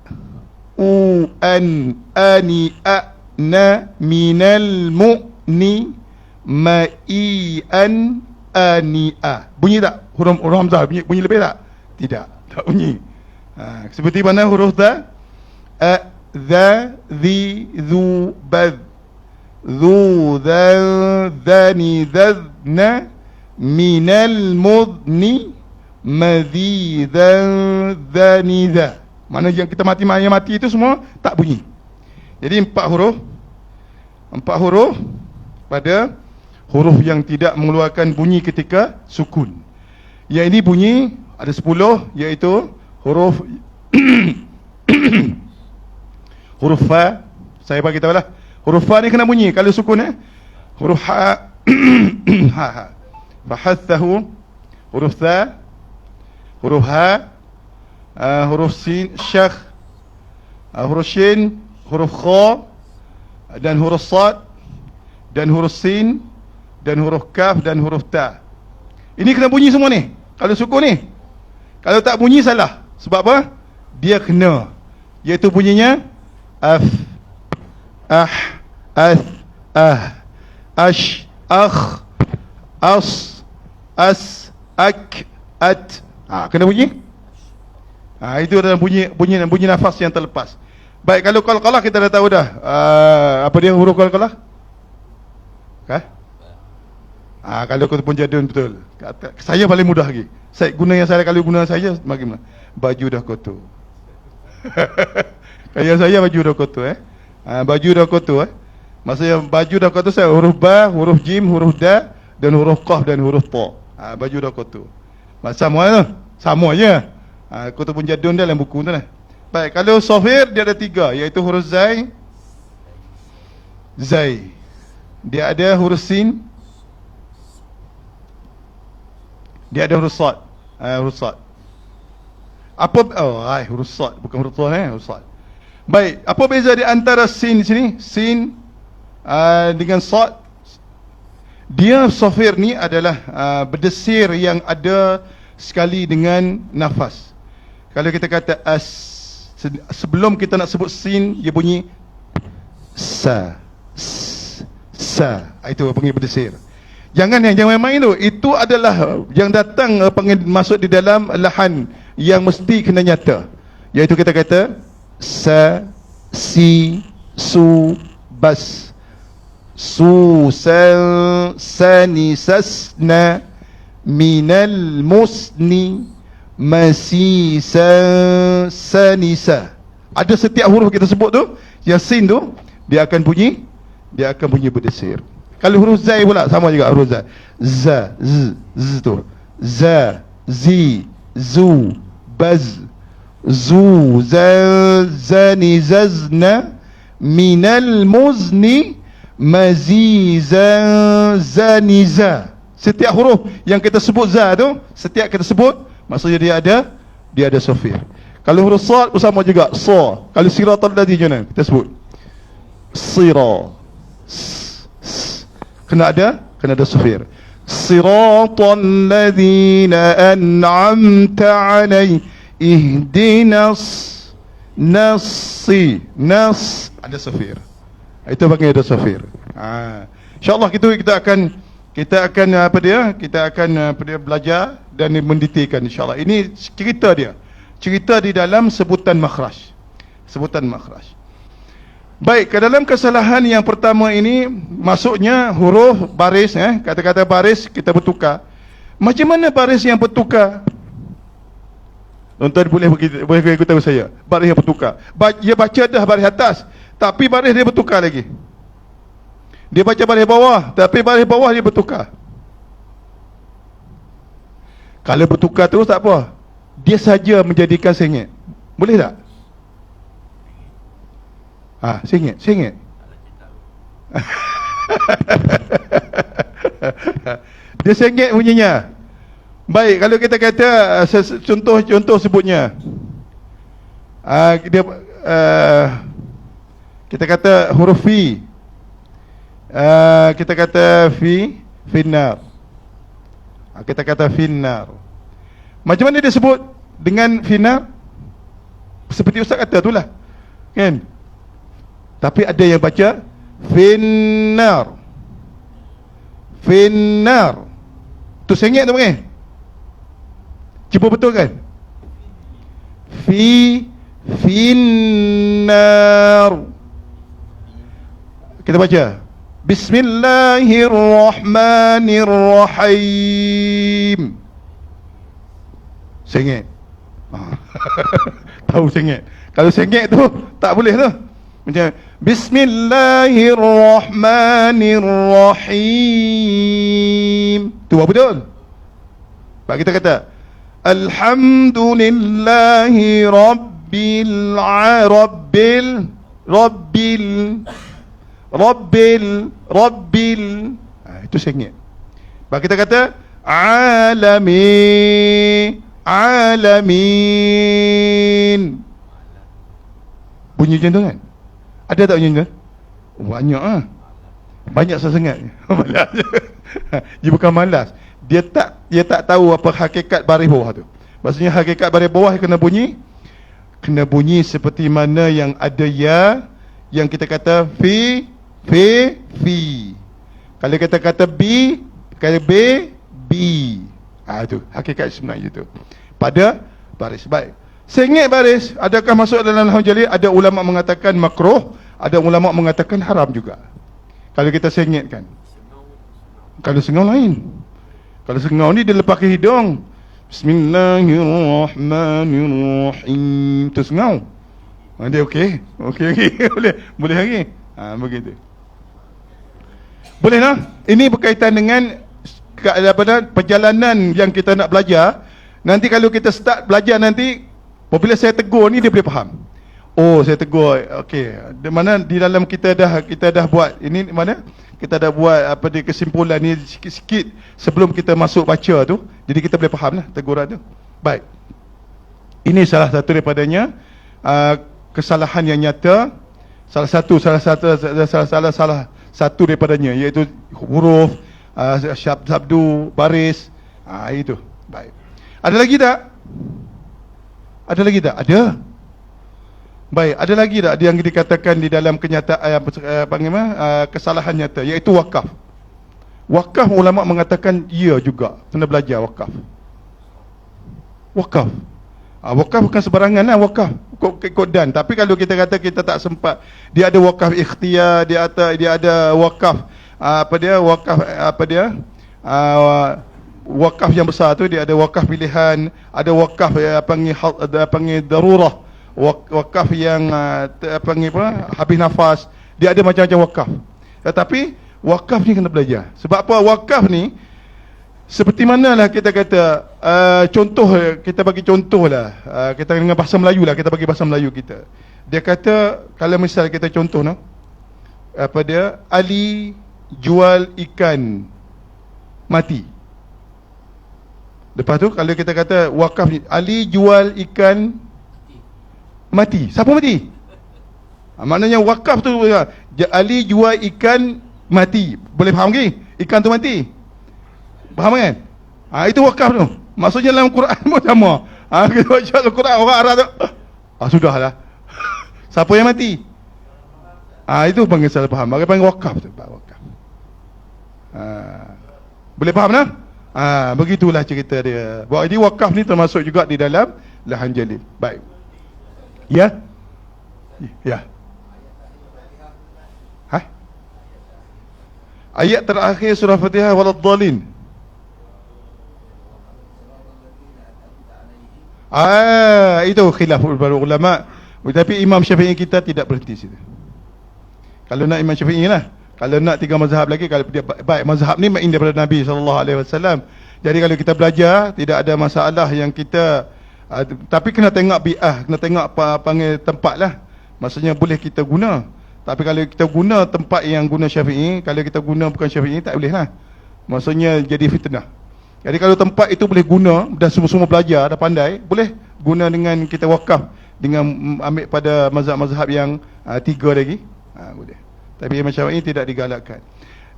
u, an, ani, a, na, minal, mu, ni, ma, i, an, ani, a. Bunyi tak? Huruf hamzah bunyi lebih tak? Tidak, tak bunyi. Seperti mana huruf ta? A, za, zi, zu, baz, zu, za, zani, zaz, na, minal, mudni, madhiza, dhaniza. Mana yang kita mati itu semua tak bunyi. Jadi 4 huruf pada huruf yang tidak mengeluarkan bunyi ketika sukun. Yang ini bunyi ada 10, iaitu huruf huruf fa. Saya bagi tahu lah, huruf fa ni kena bunyi kalau sukun. Huruf ha ha, fahathahu, huruf tha, huruf ha, huruf sin, syakh, huruf shin, huruf kha, dan huruf sad, dan huruf sin, dan huruf kaf, dan huruf ta. Ini kena bunyi semua ni kalau sukun ni. Kalau tak bunyi salah. Sebab apa? Dia kena, iaitu bunyinya af, ah, ath, ash, akh, as, ak, at. Kena bunyi. Itu adalah bunyi nafas yang terlepas. Baik, kalau qalqalah kita dah tahu dah. Apa dia huruf qalqalah? Kalau kau pun jadun betul. Saya paling mudah lagi. Saya guna yang saya kalau guna saya bagaimana? Baju dah kotor. Kayak saya baju dah kotor baju dah kotor Maksudnya baju dah kotor, saya huruf ba, huruf jim, huruf da, dan huruf qaf dan huruf ta. Baju dah kotor. Sama tu. Sama je. Kau tu pun jadun dia dalam buku tu lah. Baik, kalau sofir dia ada 3, iaitu huruf zai. Dia ada huruf sin. Dia ada huruf sad. Huruf sad. Apa huruf sad, bukan huruf ta, huruf sad. Baik, apa beza di antara sin sini? Sin dengan sad. Dia sofir ni adalah berdesir yang ada sekali dengan nafas. Kalau kita kata as, sebelum kita nak sebut sin, dia bunyi sa. Itu panggil berdesir. Jangan main-main tu. Itu adalah yang datang masuk di dalam lahan yang mesti kena nyata. Iaitu kita kata sa, si, su, bas, su, sa, ni, sas, na, minal musni masisa sanisa. Ada setiap huruf kita sebut tu, yang sin tu dia akan bunyi berdesir. Kalau huruf zai pula sama juga huruf zai. Za, z tu. Za, zi, zu, baz, zu, zani, zazna, minal muzni, maziza, zaniza. Setiap huruf yang kita sebut za tu, setiap kita sebut, maksudnya dia ada sofir. Kalau huruf sad sama juga, sa. Kalau siratal ladzina mana kita sebut? Sira. Kena ada sofir. Siratal ladzina an'amta alaihim ihdinas nasi. Nas ada sofir. Itu bagi ada sofir. InsyaAllah kita akan belajar dan mendetailkan insyaAllah. Ini cerita di dalam sebutan makhraj. Baik, ke dalam kesalahan yang pertama ini masuknya huruf baris, kata-kata baris kita bertukar. Macam mana baris yang bertukar? Tuan-tuan boleh beritahu saya, baris yang bertukar. Dia baca dah baris atas, tapi baris dia bertukar lagi. Dia baca baris bawah, tapi baris bawah dia bertukar. Kalau bertukar terus tak apa, dia saja menjadikan sengit. Boleh tak? Sengit. Dia sengit bunyinya. Baik, kalau kita kata contoh sebutnya. Kita kata huruf fi. Kita kata finnar. Kita kata finnar. Macam mana dia sebut dengan finnar? Seperti ustaz kata itulah, kan? Tapi ada yang baca finnar. Tu sengit tu kan? Cuba betulkan. Finnar. Kita baca Bismillahirrahmanirrahim. Sengit. Tahu sengit. Kalau sengit tu tak boleh tu. Macam Bismillahirrahmanirrahim. Tu apa betul? Pak kita kata Alhamdulillahi Rabbil itu sengit. Pak kita kata Alamin. Bunyi macam tu kan? Ada tak bunyi macam tu? Banyak banyak sesengat. Malas. Dia bukan malas, dia tak tahu apa hakikat baris bawah tu. Maksudnya hakikat baris bawah kena bunyi seperti mana yang ada ya, yang kita kata fi. Kalau kita kata b, itu hakikat sebenarnya itu pada baris. Baik, sengit baris adakah masuk dalam al-jali? Ada ulama mengatakan makruh, ada ulama mengatakan haram juga kalau kita sengitkan. Kalau sengau lain. Kalau sengau ni dia lepas ke hidung, Bismillahirrahmanirrahim, tu sengau. Dia okey. boleh lagi. Begitu. Boleh lah. Ini berkaitan dengan perjalanan yang kita nak belajar. Nanti kalau kita start belajar nanti, apabila saya tegur ni dia boleh faham. Oh, saya tegur. Okey. Di mana di dalam kita dah buat ini, mana kita dah buat kesimpulan ni sikit-sikit sebelum kita masuk baca tu. Jadi kita boleh faham lah teguran tu. Baik. Ini salah satu daripadanya kesalahan yang nyata. Salah satu daripadanya, iaitu huruf, sabdu, baris. Itu. Baik. Ada lagi tak? Ada. Baik, ada lagi tak yang dikatakan di dalam kenyataan kesalahan nyata, iaitu wakaf. Wakaf ulama mengatakan ya juga kena belajar wakaf. Wakaf bukan sebarangan lah, wakaf ikut dan. Tapi kalau kita kata kita tak sempat, dia ada wakaf ikhtiar, dia ada wakaf wakaf yang besar tu dia ada wakaf pilihan, ada wakaf panggil darurah, wakaf yang panggil apa, habis nafas. Dia ada macam-macam wakaf. Tetapi wakaf ni kena belajar. Sebab apa? Wakaf ni seperti manalah kita kata, contoh, kita bagi contoh lah, kita dengan bahasa Melayu lah, kita bagi bahasa Melayu kita. Dia kata, kalau misal kita contoh no, apa dia, Ali jual ikan mati. Lepas tu kalau kita kata wakaf ni, Ali jual ikan mati. Siapa mati? Maknanya wakaf tu, Ali jual ikan mati. Boleh faham ke? Ikan tu mati. Faham kan? Itu wakaf tu. Maksudnya dalam Quran pun sama. Kita baca Al-Quran, orang Arab tu, sudahlah. Siapa yang mati? Itu panggil salah faham. Bagi panggil wakaf tu. Wakaf. Boleh faham tak? Begitulah cerita dia. Jadi wakaf ni termasuk juga di dalam lahan jalil. Baik. Ya? Ya. Ayat terakhir surah Fatihah, waladhdallin. Itu khilaf ulama. Tapi Imam Syafi'i kita tidak berhenti situ. Kalau nak Imam Syafi'i lah. Kalau nak 3 mazhab lagi, kalau dia baik mazhab ni main daripada Nabi SAW. Jadi kalau kita belajar, tidak ada masalah yang kita tapi kena tengok bi'ah, kena tengok panggil tempat lah. Maksudnya boleh kita guna. Tapi kalau kita guna tempat yang guna Syafi'i, kalau kita guna bukan Syafi'i, tak boleh lah. Maksudnya jadi fitnah. Jadi kalau tempat itu boleh guna, dan semua-semua belajar, dah pandai, boleh guna dengan kita wakaf, dengan ambil pada mazhab-mazhab yang 3 lagi, boleh. Tapi Imam Syafi'i tidak digalakkan.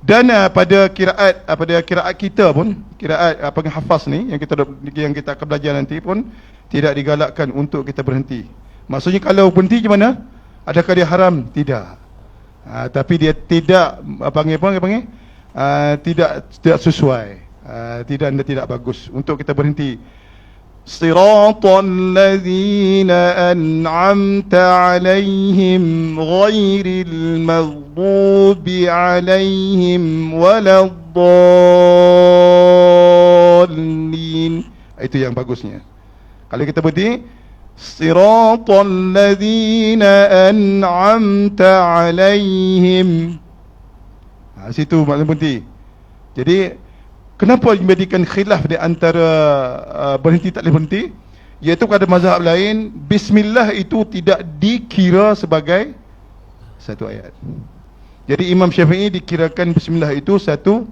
Dan pada kiraat kita pun, kiraat hafaz ni yang kita akan belajar nanti pun tidak digalakkan untuk kita berhenti. Maksudnya kalau berhenti macam mana? Adakah dia haram? Tidak. Tapi dia tidak tidak sesuai. Tidak bagus untuk kita berhenti. Siratal ladzina an'amta 'alaihim ghairil maghdubi 'alaihim waladdallin. Itu yang bagusnya. Kalau kita berhenti, Siratal ladzina an'amta 'alaihim. Situ makna berhenti. Jadi kenapa menjadikan khilaf di antara berhenti tak boleh berhenti? Iaitu pada mazhab lain, bismillah itu tidak dikira sebagai satu ayat. Jadi Imam Syafi'i dikirakan bismillah itu satu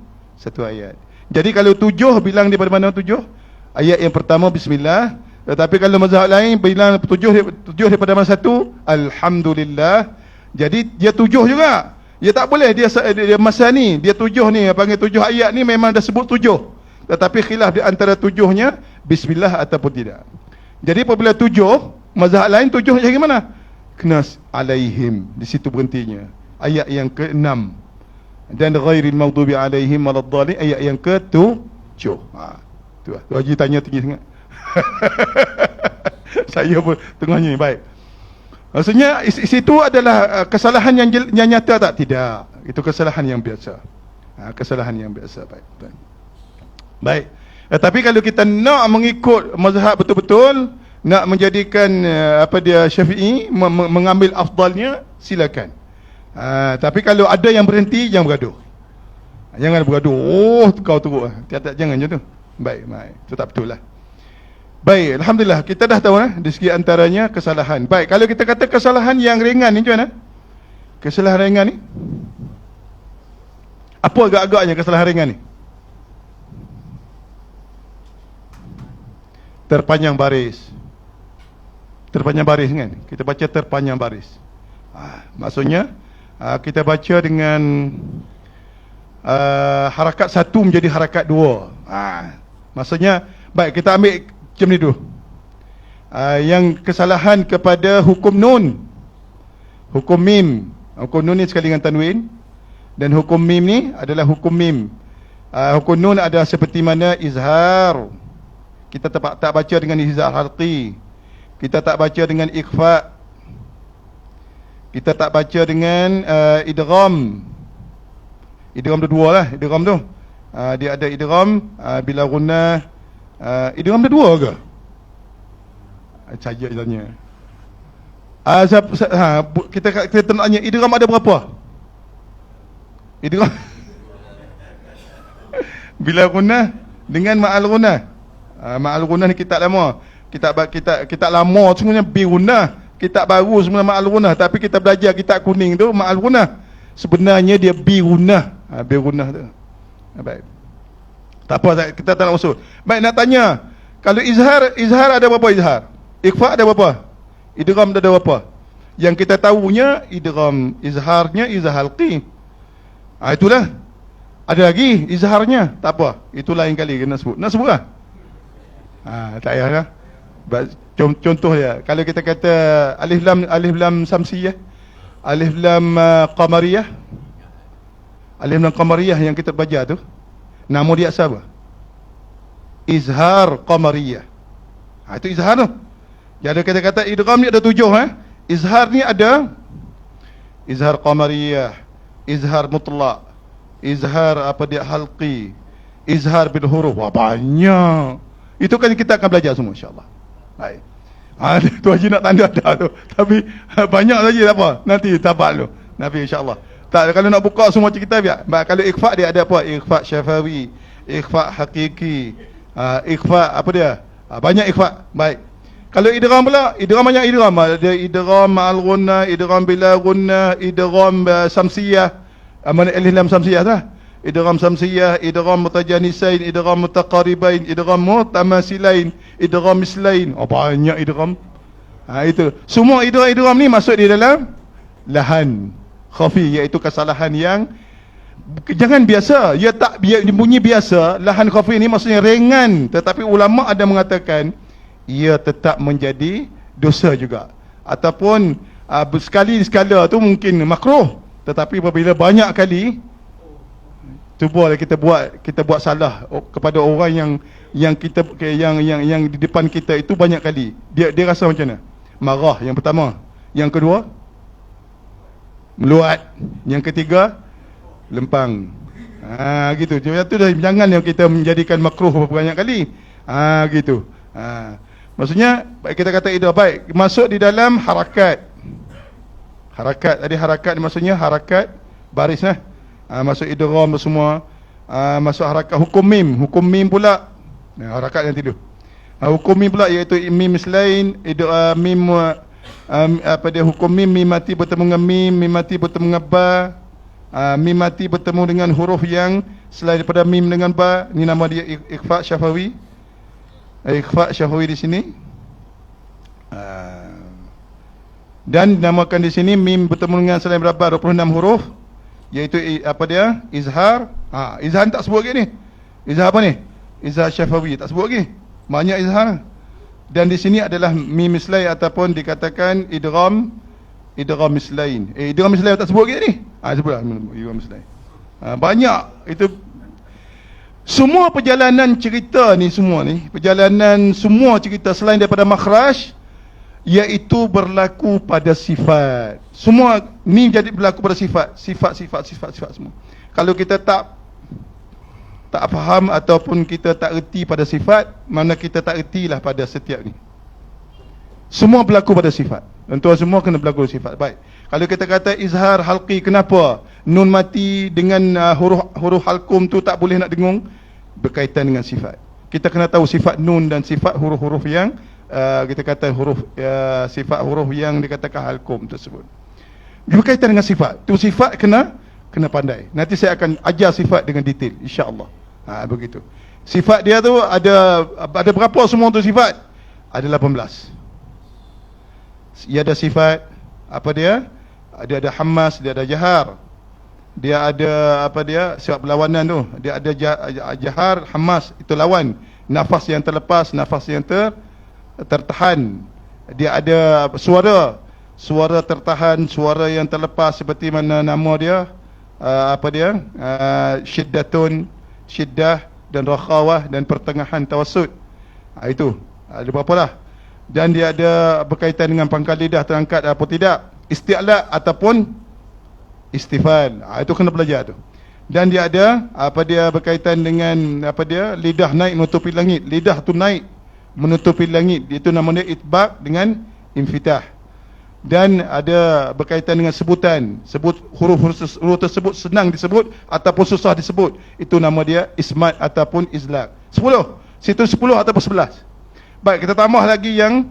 ayat. Jadi kalau 7 bilang daripada mana 7? Ayat yang pertama bismillah. Tetapi kalau mazhab lain bilang 7 daripada mana 1? Alhamdulillah. Jadi dia 7 juga. Dia tak boleh dia masa ni dia 7 ni panggil 7 ayat ni memang dah sebut 7. Tetapi khilaf di antara 7-nya bismillah ataupun tidak. Jadi apabila 7, mazhab lain 7 macam mana? Kena alaihim, di situ berhentinya. Ayat yang ke-6. Dan ghairil maghdubi alaihim waladdallin, ayat yang ke-7. Tu Haji tanya tinggi sangat. Saya pun tengahnya. Baik. Maksudnya situ adalah kesalahan yang nyata tak? Tidak. Itu kesalahan yang biasa. Kesalahan yang biasa. Baik. Tapi kalau kita nak mengikut mazhab betul-betul, nak menjadikan Syafi'i mengambil afdalnya, silakan. Tapi kalau ada yang berhenti, jangan bergaduh. Jangan bergaduh. Kau teruk. Jangan macam tu. Baik. Itu tak betul lah. Baik, alhamdulillah kita dah tahu di segi antaranya kesalahan. Baik, kalau kita kata kesalahan yang ringan ni macam mana? Kesalahan ringan ni apa agak-agaknya kesalahan ringan ni? Terpanjang baris. Terpanjang baris kan? Kita baca terpanjang baris. Maksudnya kita baca dengan harakat 1 menjadi harakat 2. Maksudnya baik, kita ambil macam ni dulu. Yang kesalahan kepada hukum nun, hukum mim. Hukum nun ni sekali dengan tanwin, dan hukum mim ni adalah hukum mim. Hukum nun adalah seperti mana izhar. Kita tak baca dengan izhar halqi. Kita tak baca dengan ikhfa. Kita tak baca dengan idgham. Idgham tu 2 lah, idgham tu. dia ada idgham bila gunnah. Idgham ada dua ke? Saya tanya. Kita tanya idgham ada berapa? Idgham bila gunnah dengan ma'al gunnah. Ma'al gunnah ni kitab lama. Kitab lama sebenarnya bi gunnah. Kitab baru sebenarnya ma'al gunnah, tapi kita belajar kitab kuning tu ma'al gunnah. Sebenarnya dia bi gunnah. Bi gunnah tu. Baik. Tak apa, kita tak nak masuk. Baik, nak tanya, kalau izhar ada berapa izhar? Ikhfa ada berapa? Idgham ada berapa? Yang kita tahunya idgham izharnya izhar halqi. Itulah. Ada lagi izharnya, tak apa. Itu lain kali kena sebut. Nak sebut lah? Tak payahlah. Contoh dia, kalau kita kata alif lam samsiyah, alif lam qamariyah. Alif lam qamariyah yang kita baca tu, nama dia apa? Izhar qamariyah. Itu izhar tu. Jadi kita kata idgham ni ada 7 Izhar ni ada izhar qamariyah, izhar mutlaq, izhar halqi, izhar bil huruf. Wah, banyak. Itu kan kita akan belajar semua insya-Allah. Baik. Tu haji nak tanda dah tu. Tapi banyak saja tak apa. Nanti tabat dulu. Nanti insya-Allah. Tak, kalau nak buka semua cerita biar. Kalau ikhfa dia ada apa? Ikhfa syafawi, ikhfa hakiki, ikhfa apa dia? Banyak ikhfa. Baik. Kalau idgham pula, idgham banyak idgham. Ada idgham ma'al gunnah, idgham bila gunnah, idgham samsiyah. Mana alif lam samsiyah tu? Idgham samsiyah, idgham mutajanisain, idgham mutaqaribain, idgham mutamasilain, idgham mislain. Banyak idgham. Itu. Semua idgham ni masuk di dalam lahan khafi, iaitu kesalahan yang jangan biasa. Dia bunyi biasa. Lahan khafi ni maksudnya ringan, tetapi ulama ada mengatakan ia tetap menjadi dosa juga. Ataupun sekali-sekala tu mungkin makruh, tetapi apabila banyak kali, cuba kita buat salah kepada orang yang di depan kita itu banyak kali. Dia rasa macam mana? Marah yang pertama. Yang kedua, meluat. Yang ketiga, lempang. Gitu. Itu dah jangan yang kita menjadikan makruh banyak kali. Gitu. Maksudnya kita kata idgham baik masuk di dalam harakat. Tadi harakat maksudnya harakat baris masuk idgham semua. Masuk harakat hukum mim pula. Harakat yang tidur. Hukum mim pula iaitu mim mislain, mim hukum mim mati bertemu dengan mim mati bertemu dengan ba, mim mati bertemu dengan huruf yang selain daripada mim dengan ba. Ini nama dia ikhfa syafawi. Ikhfa syafawi di sini. Dan dinamakan di sini mim bertemu dengan selain berapa 26 huruf, iaitu izhar. Izhar tak sebut lagi ni. Izhar apa ni? Izhar syafawi tak sebut lagi. Banyak izhar. Dan di sini adalah mim mislain ataupun dikatakan idgham mislain. Idgham mislain tak sebut lagi ni. Sebutlah idgham mislain. Banyak itu. Semua perjalanan cerita ni semua cerita selain daripada makhraj, iaitu berlaku pada sifat. Semua ni jadi berlaku pada sifat semua. Kalau kita tak faham ataupun kita tak erti pada sifat, mana kita tak ertilah pada setiap ni. Semua berlaku pada sifat. Tentu semua kena berlaku pada sifat. Baik. Kalau kita kata izhar halqi, kenapa nun mati dengan huruf halqum tu tak boleh nak dengung? Berkaitan dengan sifat. Kita kena tahu sifat nun dan sifat huruf-huruf yang kita kata sifat huruf yang dikatakan halqum tersebut. Berkaitan dengan sifat. Tu sifat kena pandai. Nanti saya akan ajar sifat dengan detail insya-Allah. Begitu. Sifat dia tu ada berapa semua tu sifat? Ada 18. Ia ada sifat apa dia? Dia ada hammas, dia ada jahar. Dia ada sifat berlawanan tu. Dia ada jahar, hammas, itu lawan. Nafas yang terlepas, nafas yang tertahan. Dia ada suara tertahan, suara yang terlepas, seperti mana nama dia, syiddatun, syiddah dan rakhawah dan pertengahan tawassut. Itu ada berapa lah. Dan dia ada berkaitan dengan pangkal lidah terangkat apa tidak, isti'la ataupun istifal. Itu kena belajar tu. Dan dia ada apa dia berkaitan dengan apa dia lidah naik menutupi langit. Lidah tu naik menutupi langit. Itu nama dia itbaq dengan infitah. Dan ada berkaitan dengan sebutan. Sebut huruf tersebut senang disebut ataupun susah disebut. Itu nama dia ismat ataupun izlaq. 10. Situ 10 ataupun 11. Baik, kita tambah lagi yang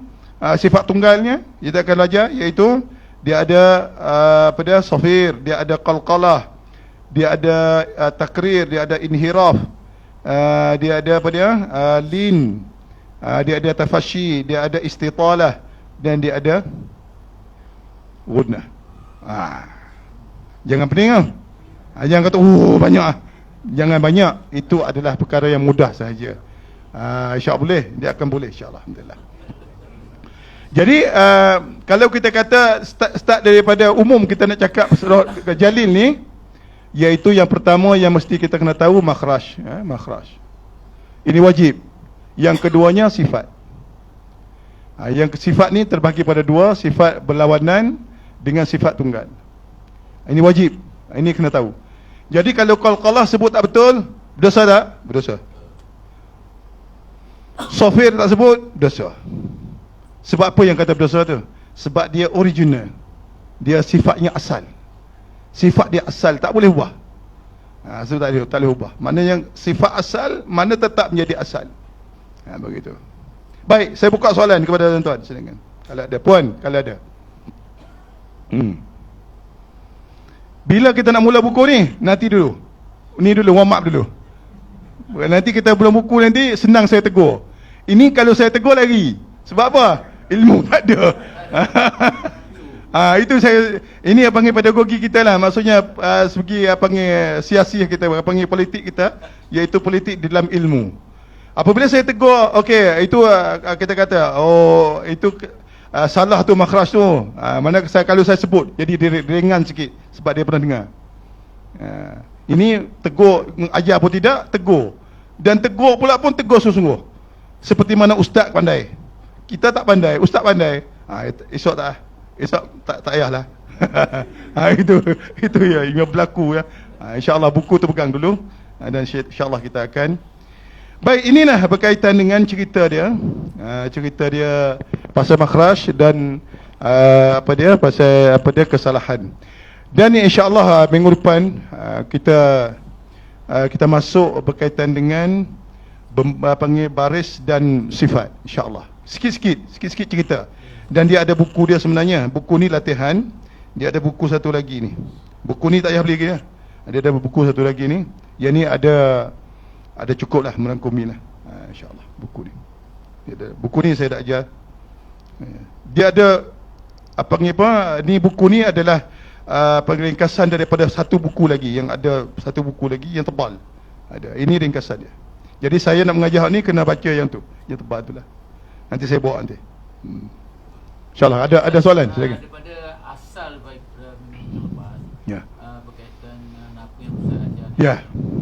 sifat tunggalnya. Kita akan belajar iaitu dia ada apa dia safir, dia ada qalqalah, dia ada takrir, dia ada inhiraf, dia ada apa dia lin, dia ada tafashi, dia ada istitalah, dan dia ada ghunah. Jangan pening ah. Jangan kata banyak ah. Jangan banyak. Itu adalah perkara yang mudah sahaja. InsyaAllah boleh. Dia akan boleh insyaAllah. Alhamdulillah. Jadi kalau kita kata start daripada umum kita nak cakap jalil ni, iaitu yang pertama yang mesti kita kena tahu makhraj, makhraj. Ini wajib. Yang keduanya sifat. Yang sifat ni terbahagi pada dua, sifat berlawanan dengan sifat tunggal. Ini wajib. Ini kena tahu. Jadi kalau qalqalah sebut tak betul, berdosa tak? Berdosa. Safir tak sebut, berdosa. Sebab apa yang kata berdosa tu? Sebab dia original. Dia sifatnya asal. Sifat dia asal, tak boleh ubah. Sebab tak boleh ubah. Mana yang sifat asal, mana tetap menjadi asal. Begitu. Baik, saya buka soalan kepada tuan-tuan. Silakan. Kalau ada, puan, kalau ada. Bila kita nak mula buku ni? Nanti dulu. Ni dulu, warm up dulu. Nanti kita belum buku nanti, senang saya tegur. Ini kalau saya tegur lagi. Sebab apa? Ilmu tak ada. Itu saya, ini apa panggil pedagogi kita lah. Maksudnya segi apa panggil siasih kita, apa panggil politik kita, iaitu politik dalam ilmu. Apabila saya tegur, okey, itu kita kata, oh itu salah tu makhraj tu. Mana kalau saya sebut, jadi ringan sikit sebab dia pernah dengar. Ini tegur, ajar pun tidak, tegur. Dan tegur pula pun tegur sungguh-sungguh. Seperti mana ustaz pandai. Kita tak pandai, ustaz pandai. Esok tak, esok tak payahlah. Itu ya, yang berlaku ya. InsyaAllah buku tu pegang dulu. Dan insyaAllah kita akan. Baik, inilah berkaitan dengan cerita dia. Cerita dia pasal makhraj dan pasal kesalahan. Dan insyaAllah minggu depan kita masuk berkaitan dengan panggil baris dan sifat, insyaAllah. Sikit-sikit cerita. Dan dia ada buku dia sebenarnya. Buku ni latihan. Dia ada buku satu lagi ni. Buku ni tak payah beli lagi lah. Dia ada buku satu lagi ni. Yang ni ada cukup lah merangkumi lah. InsyaAllah buku ni. Buku ni saya dah ajar. Dia ada ni buku ni adalah ringkasan daripada satu buku lagi. Yang ada satu buku lagi yang tebal. Ada. Ini ringkasan dia. Jadi saya nak mengajar ni kena baca yang tu. Yang tebal tu lah. Nanti saya bawa nanti. InsyaAllah ada soalan. Silakan. Daripada asal baik minggu lepas, ya. Berkaitan dengan apa yang Ustaz ajar. Ya.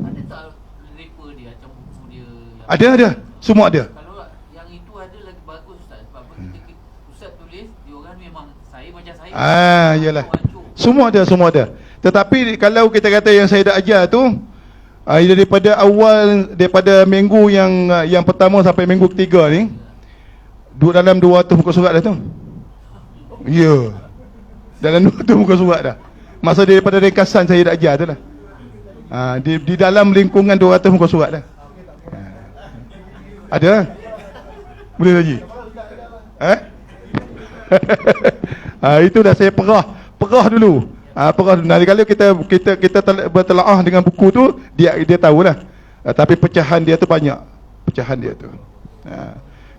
Ada tak refer dia macam buku dia? Ada. Semua ada. Kalau yang itu ada lagi bagus Ustaz. Sebab ketika Ustaz tulis, diorang memang saya macam saya. Yalah. Semua ada. Tetapi kalau kita kata yang saya dah ajar tu, daripada minggu yang pertama sampai minggu ketiga ni, dalam 200 muka surat dah tu. Ya. Dalam 200 muka surat dah. Masa daripada ringkasan saya dah ajar tu lah. Di dalam lingkungan 200 muka surat dah. Ada? Boleh lagi? Itu dah saya perah dulu. Nanti kalau kita bertelaah dengan buku tu, dia tahulah. Tapi pecahan dia tu banyak. Pecahan dia tu.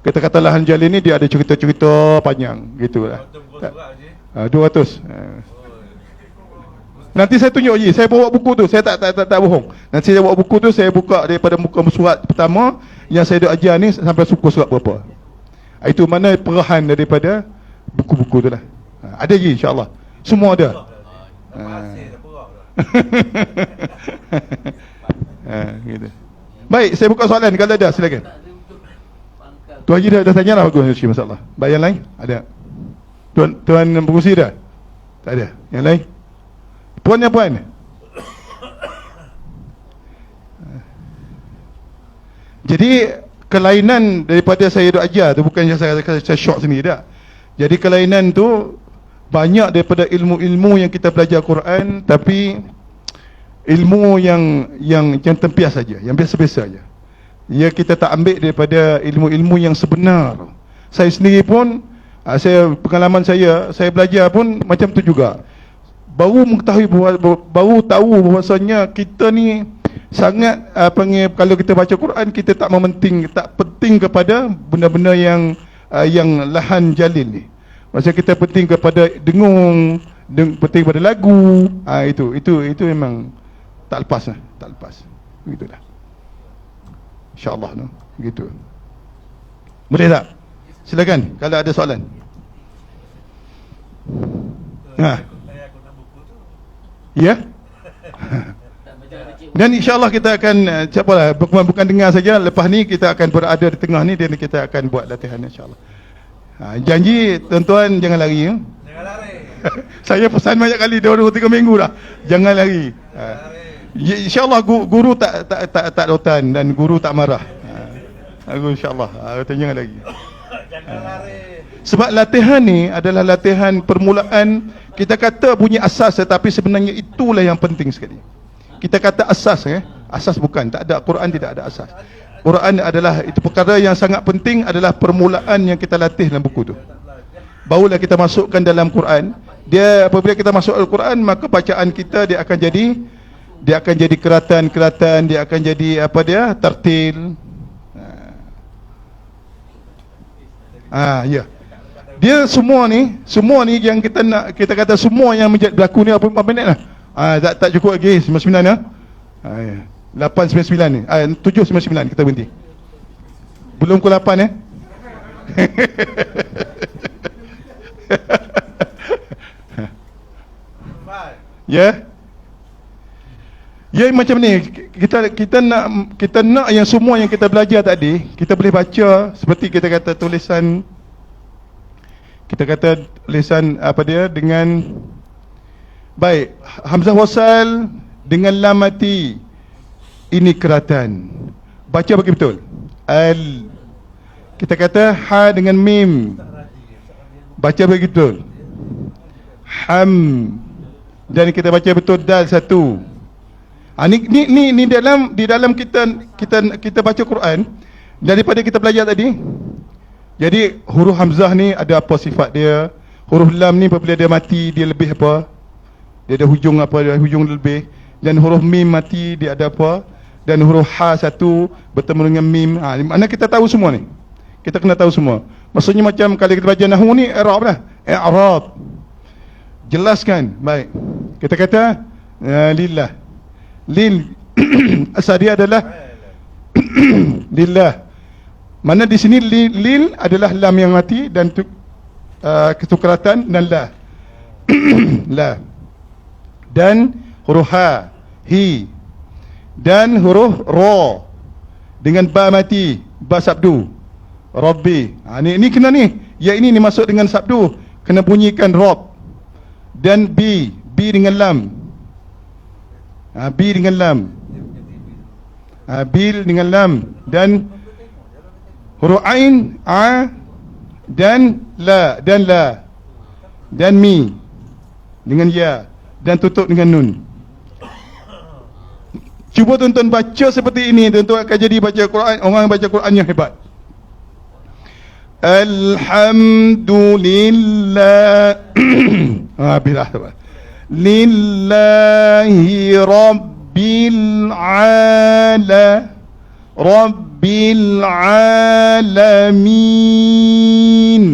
Kata-kata lahan jalil ni dia ada cerita-cerita panjang gitulah. 200. Nanti saya tunjuk je. Saya bawa buku tu. Saya tak bohong. Nanti saya bawa buku tu, saya buka daripada muka surat pertama yang saya dah ajar ni sampai suku surat berapa. Itu mana perahan daripada buku-buku tu lah. Ada lagi insya-Allah. Semua ada. Gitu. Baik, saya buka soalan kalau ada, silakan. Tuan Haji dah tanya lah, bagus, masalah. Baik, yang lain? Ada? Tuan berkursi dah? Tak ada? Yang lain? Puan yang puan? Jadi kelainan daripada saya duk ajar tu bukan saya shock sendiri dah. Jadi kelainan tu banyak daripada ilmu-ilmu yang kita belajar Quran, tapi ilmu yang tempias saja, yang biasa-biasa saja. Ya, kita tak ambil daripada ilmu-ilmu yang sebenar. Saya sendiri pun pengalaman saya belajar pun macam tu juga. Baru mengetahui baru tahu bahawasanya kita ni sangat kalau kita baca Quran, kita tak penting kepada benda-benda yang lahan jalil ni. Maksudnya kita penting kepada dengung, penting kepada lagu. Itu memang tak lepas lah, tak lepas. Begitulah. InsyaAllah no. Begitu. Boleh tak? Silakan kalau ada soalan. Ya. Dan insyaAllah kita akan bukan dengar saja. Lepas ni kita akan berada di tengah ni, dan kita akan buat latihan insyaAllah. Janji tuan-tuan jangan lari. Jangan lari. Saya pesan banyak kali 2-3 minggu dah. Jangan lari. InsyaAllah guru tak rotan dan guru tak marah. InsyaAllah. Jangan lari. Jangan lari. Sebab latihan ni adalah latihan permulaan. Kita kata bunyi asas, tetapi sebenarnya itulah yang penting sekali. Kita kata asas, asas bukan, tak ada. Quran tidak ada asas. Quran adalah, itu perkara yang sangat penting, adalah permulaan yang kita latih dalam buku tu. Barulah kita masukkan dalam Quran. Dia apabila kita masuk Al-Quran, maka bacaan kita dia akan jadi keratan-keratan, dia akan jadi tartil. Ya. Dia semua ni yang kita nak, kita kata semua yang berlaku ni 4 minit lah. Tak cukup lagi 99 lah. 8.99 ni. 7.99 kita berhenti. Belum pukul 8 Ya. Ya, macam ni. Kita nak yang semua yang kita belajar tadi, kita boleh baca seperti kita kata tulisan dengan baik, hamzah wasal dengan lam mati, ini keratan. Baca bagi betul. Kita kata ha dengan mim, baca bagi betul. Ham, dan kita baca betul dal satu. Ni di dalam kita baca Quran, daripada kita belajar tadi. Jadi huruf hamzah ni ada apa sifat dia? Huruf lam ni apabila dia mati, dia lebih apa? Dia ada hujung apa? Dia ada hujung lebih. Dan huruf mim mati, dia ada apa? Dan huruf ha satu bertemu dengan mim. Mana kita tahu semua ni? Kita kena tahu semua. Maksudnya macam kalau kita baca nahwu ni, i'rab lah. I'rab. Jelaskan. Baik. Kita kata lillah. Lil asal dia adalah lillah. Mana di sini lil adalah lam yang mati dan ketukaratan dan la. La. Dan huruf ha, hi. Dan huruf ra dengan ba mati, ba sabdu. Rabbi. Ni kena ni. Ya, ini masuk dengan sabdu, kena bunyikan rob. Dan b dengan lam. B dengan lam. Bil dengan lam. Dan huruf ain, a, dan la, dan mi dengan ya, dan tutup dengan nun. Cuba tuan-tuan baca seperti ini, tuan-tuan akan jadi baca Quran, orang yang baca Quran yang hebat. Alhamdulillah. Bilah. Lillahi rabbil alamin.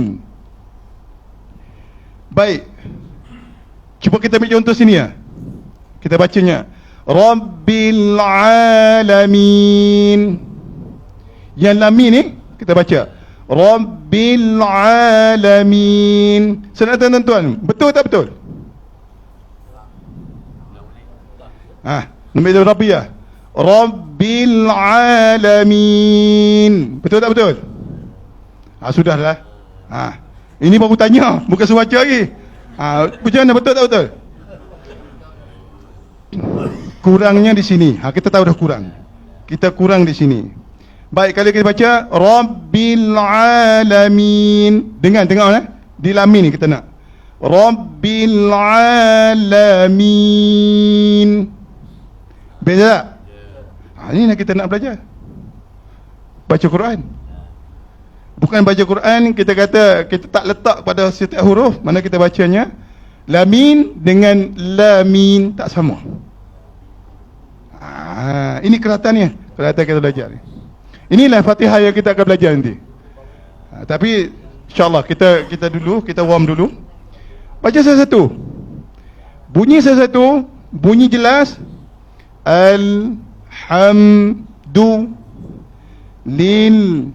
Baik. Cuba kita ambil contoh sini ya. Kita bacanya Rabbil alamin. Yang lami ni kita baca Rabbil alamin. Senang tuan-tuan, betul tak betul? Nombor Rabbi ya. Rabbil alamin. Betul tak betul? Sudahlah. Ini baru tanya, bukan suruh baca lagi. Macam mana, betul tak betul? Kurangnya di sini. Kita tahu dah kurang. Kita kurang di sini. Baik, kalau kita baca Rabbil Alamin. Dengan tengok di lamin ni kita nak. Rabbil Alamin. Beza tak? Ini yang kita nak belajar. Baca Quran. Bukan baca Quran kita kata kita tak letak pada setiap huruf mana kita bacanya. Lamin dengan lamin tak sama. Ini keratannya. Keratan kita belajar ni. Inilah Fatihah yang kita akan belajar nanti. Tapi insyaAllah kita dulu, kita warm dulu. Baca satu-satu. Bunyi satu-satu. Bunyi jelas. Alhamdu lillahi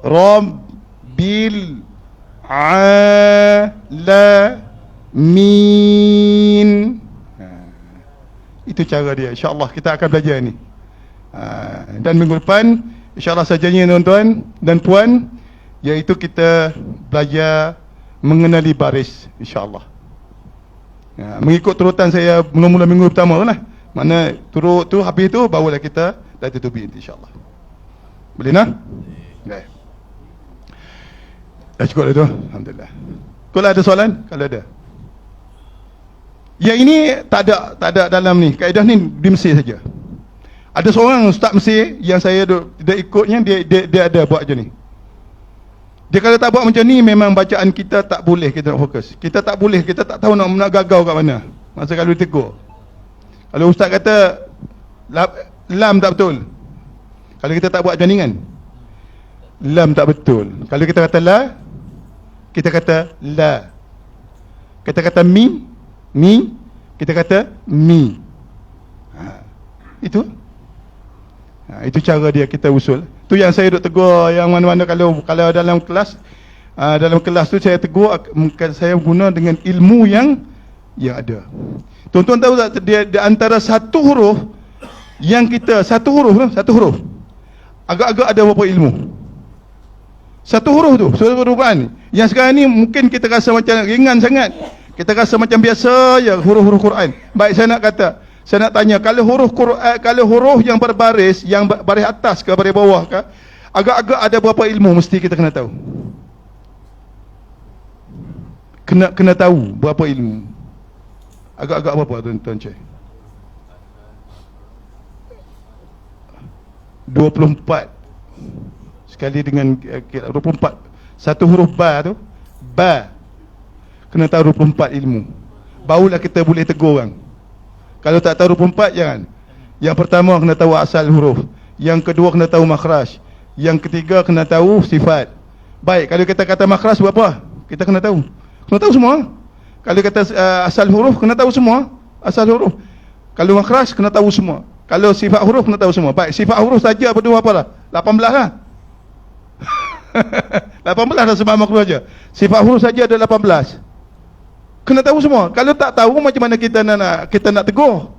rabbil alamin. Itu cara dia. InsyaAllah kita akan belajar ni. Dan minggu depan InsyaAllah sajanya tuan-tuan dan puan, iaitu kita belajar mengenali baris, InsyaAllah. Mengikut turutan saya mula-mula minggu pertama lah. Mana turut tu, habis tu barulah kita dah tutupi nanti, InsyaAllah. Boleh nak? Baik. Dah cukup dah tu? Alhamdulillah. Kalau ada soalan? Kalau ada. Yang ini tak ada dalam ni. Kaedah ni di Mesir saja. Ada seorang ustaz Mesir yang saya tidak ikutnya, dia ada buat macam ni. Dia kalau tak buat macam ni, memang bacaan kita tak boleh kita nak fokus. Kita tak boleh, kita tak tahu nak gagal kat mana. Masa kalau ditegur. Kalau ustaz kata lam tak betul. Kalau kita tak buat macam ni kan, lam tak betul. Kalau kita kata la, kita kata la. Kita kata mi, kita kata mi. Itu itu cara dia kita usul. Tu yang saya duk tegur yang mana-mana kalau dalam kelas tu saya tegur, saya guna dengan ilmu yang ada. Tuan-tuan tahu tak, dia antara satu huruf yang kita satu huruf agak-agak ada berapa ilmu. Satu huruf tu, satu huruf Quran. Yang sekarang ni mungkin kita rasa macam ringan sangat. Kita rasa macam biasa je huruf-huruf Quran. Baik, saya nak tanya, kalau huruf Quran, kalau huruf yang berbaris, yang baris atas ke baris bawah ke, agak-agak ada berapa ilmu mesti kita kena tahu. Kena tahu berapa ilmu. Agak-agak berapa tuan-tuan cik? 24 sekali dengan 24. Satu huruf ba tu, ba, kena tahu 24 ilmu. Barulah kita boleh tegur orang. Kalau tak tahu 24, jangan. Yang pertama kena tahu asal huruf. Yang kedua kena tahu makhraj. Yang ketiga kena tahu sifat. Baik, kalau kita kata makhraj berapa? Kita kena tahu. Kena tahu semua. Kalau kata asal huruf, kena tahu semua. Asal huruf. Kalau makhraj, kena tahu semua. Kalau sifat huruf, kena tahu semua. Baik, sifat huruf saja berdua apa lah? 18 lah. 18 dah sebab makhluk saja. Sifat huruf saja ada 18. Kena tahu semua. Kalau tak tahu, macam mana kita nak tegur?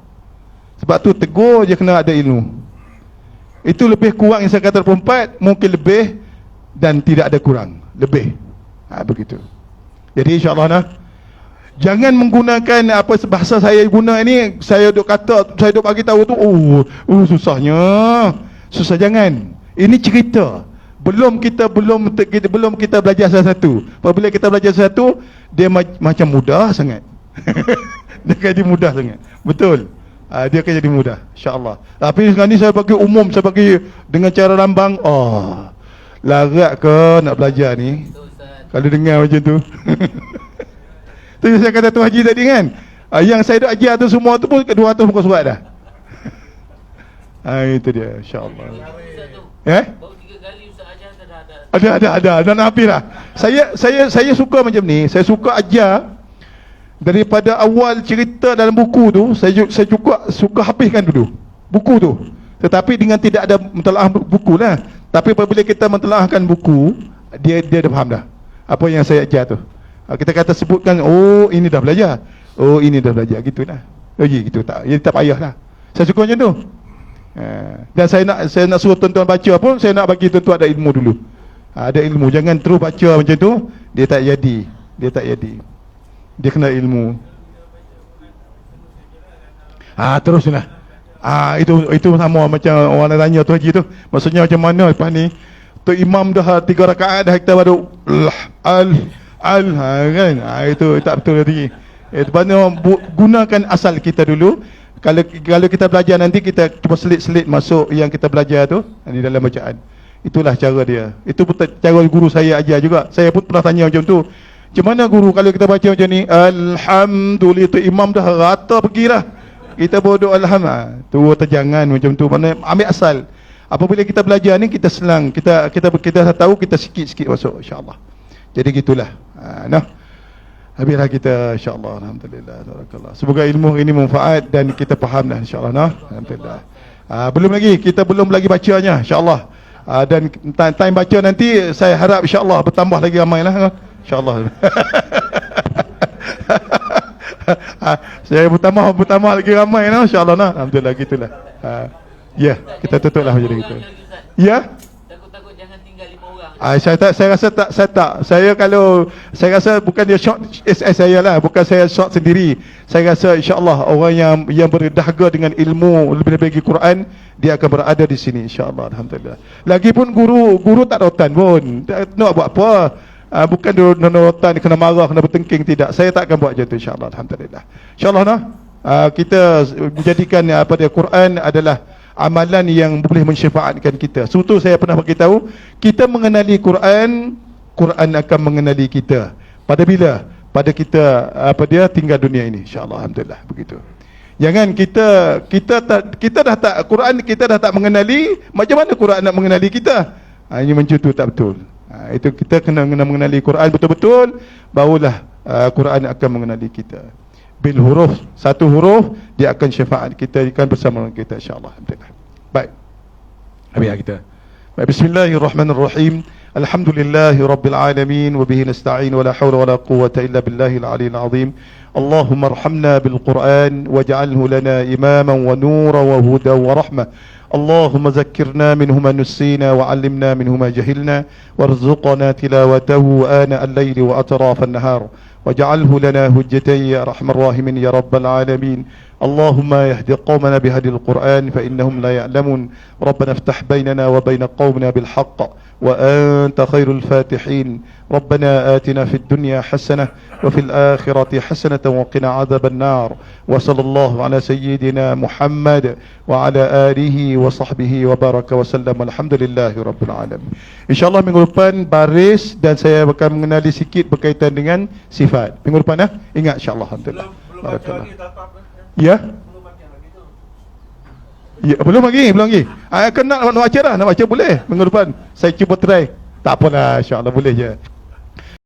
Sebab tu tegur je kena ada ilmu. Itu lebih kurang yang saya kata 24, mungkin lebih dan tidak ada kurang. Lebih. Begitu. Jadi insyaAllah nah, jangan menggunakan apa bahasa saya guna ini, saya duk kata, saya duk bagi tahu tu, susahnya. Susah, jangan. Ini cerita. Belum kita belajar satu-satu. Apabila kita belajar satu, dia macam mudah sangat. Dia akan jadi mudah sangat. Betul. Dia akan jadi mudah, insya-Allah. Tapi sekarang ni saya bagi umum, saya bagi dengan cara rambang. Larat ke nak belajar ni? Kalau dengar macam tu. Tu saya kata tu haji tadi kan. Yang saya dah ajar tu semua tu pun 200 muka surat dah. Itu dia, insya-Allah. Baru 3 kali Ustaz ajar ada. Dan habis lah. Saya suka macam ni. Saya suka ajar daripada awal cerita dalam buku tu. Saya suka habiskan dulu buku tu. Tetapi dengan tidak ada mentelaah buku lah. Tapi apabila kita mentelaahkan buku, dia dah faham dah apa yang saya ajar tu. Kita kata sebutkan, ini dah belajar. Ini dah belajar, gitulah. Gitu tak. Jadi tak payahlah. Saya suka macam tu. Dan saya nak suruh tuan-tuan baca pun, saya nak bagi tuan-tuan ada ilmu dulu. Ada ilmu, jangan terus baca macam tu, dia tak jadi. Dia kena ilmu. Teruslah. Itu sama macam orang tanya tu haji tu. Maksudnya macam mana lepas ni tu imam dah 3 rakaat dah kita baru kan. Itu tak betul tadi. Lepas ni gunakan asal kita dulu. Kalau kita belajar nanti kita cuba selit-selit masuk yang kita belajar tu di dalam bacaan. Itulah cara dia. Itu pun cara guru saya ajar juga. Saya pun pernah tanya macam tu. Macam mana guru kalau kita baca macam ni, alhamdulillah, tu imam dah rata pergilah. Kita bodoh alhamdulillah. Tu terjangan macam tu. Mana ambil asal. Apabila kita belajar ni kita selang, kita tahu, kita sikit-sikit masuk insya-Allah. Jadi gitulah. Nah. Habislah kita insya-Allah. Alhamdulillah, tabarakallah. Semoga ilmu ini manfaat dan kita faham dah insya-Allah. Nah. Alhamdulillah. Kita belum lagi bacanya insya-Allah. Dan time baca nanti saya harap insya-Allah bertambah lagi ramailah insya-Allah. Saya bertambah lagi ramai lah insya-Allah nah. Alhamdulillah gitulah. Ya, kita tutuplah jadi gitu. Ya? Takut-takut jangan tinggal 5 orang. Saya rasa bukan dia short saya lah, bukan saya short sendiri. Saya rasa insya-Allah orang yang berdahaga dengan ilmu lebih-lebih Quran, dia akan berada di sini insya-Allah. Alhamdulillah. Lagipun guru tak rotan pun. Nak buat apa? Bukan dia rotan, kena marah, kena bertengking, tidak. Saya tak akan buat macam tu insya-Allah. Alhamdulillah. Insya-Allah nah. Kita menjadikan Quran adalah amalan yang boleh mensyafaatkan kita. Suatu saya pernah beritahu, kita mengenali Quran, Quran akan mengenali kita. Pada bila? Pada kita tinggal dunia ini insya-Allah. Alhamdulillah begitu. Jangan kita dah tak Quran, kita dah tak mengenali, macam mana Quran nak mengenali kita? Ini macam tu tak betul. Itu kita kena mengenali Quran betul-betul, barulah Quran akan mengenali kita. Bil huruf, satu huruf dia akan syafaat kita, akan bersama dengan kita insya-Allah. Alhamdulillah. Baik. Habis kita. Baik, bismillahirrahmanirrahim. Alhamdulillahirabbil alamin wa bihi nasta'in wa la haula wa la quwwata illa billahil aliyyil azim. Allahumma arhamna bil Qur'an waj'alhu lana imaman wa nuran wa hudan wa rahmah. اللهم ذكرنا منه ما نسينا وعلمنا منه ما جهلنا وارزقنا تلاوته آناء الليل وأطراف النهار واجعله لنا هجتين يا أرحم الراحمين يا رب العالمين. اللهم يهدي قومنا بهدي القرآن فإنهم لا يعلمون. ربنا افتح بيننا وبين قومنا بالحق وأنت خير الفاتحين. ربنا آتنا في الدنيا حسنة وفي الآخرة حسنة وقنا عذاب النار. وصلى الله على سيدنا محمد وعلى آله وصحبه وبارك وسلم. الحمد لله رب العالمين. InsyaAllah minggu depan baris dan saya akan mengenali sikit berkaitan dengan sifat. Minggu depan ingat insyaAllah. Alhamdulillah. Belum baca lagi tatap. Ya? Belum baca lagi tu. Ya, belum lagi. Nak baca dah, nak baca boleh minggu depan. Saya cuba try. Tak apalah, insya-Allah boleh je.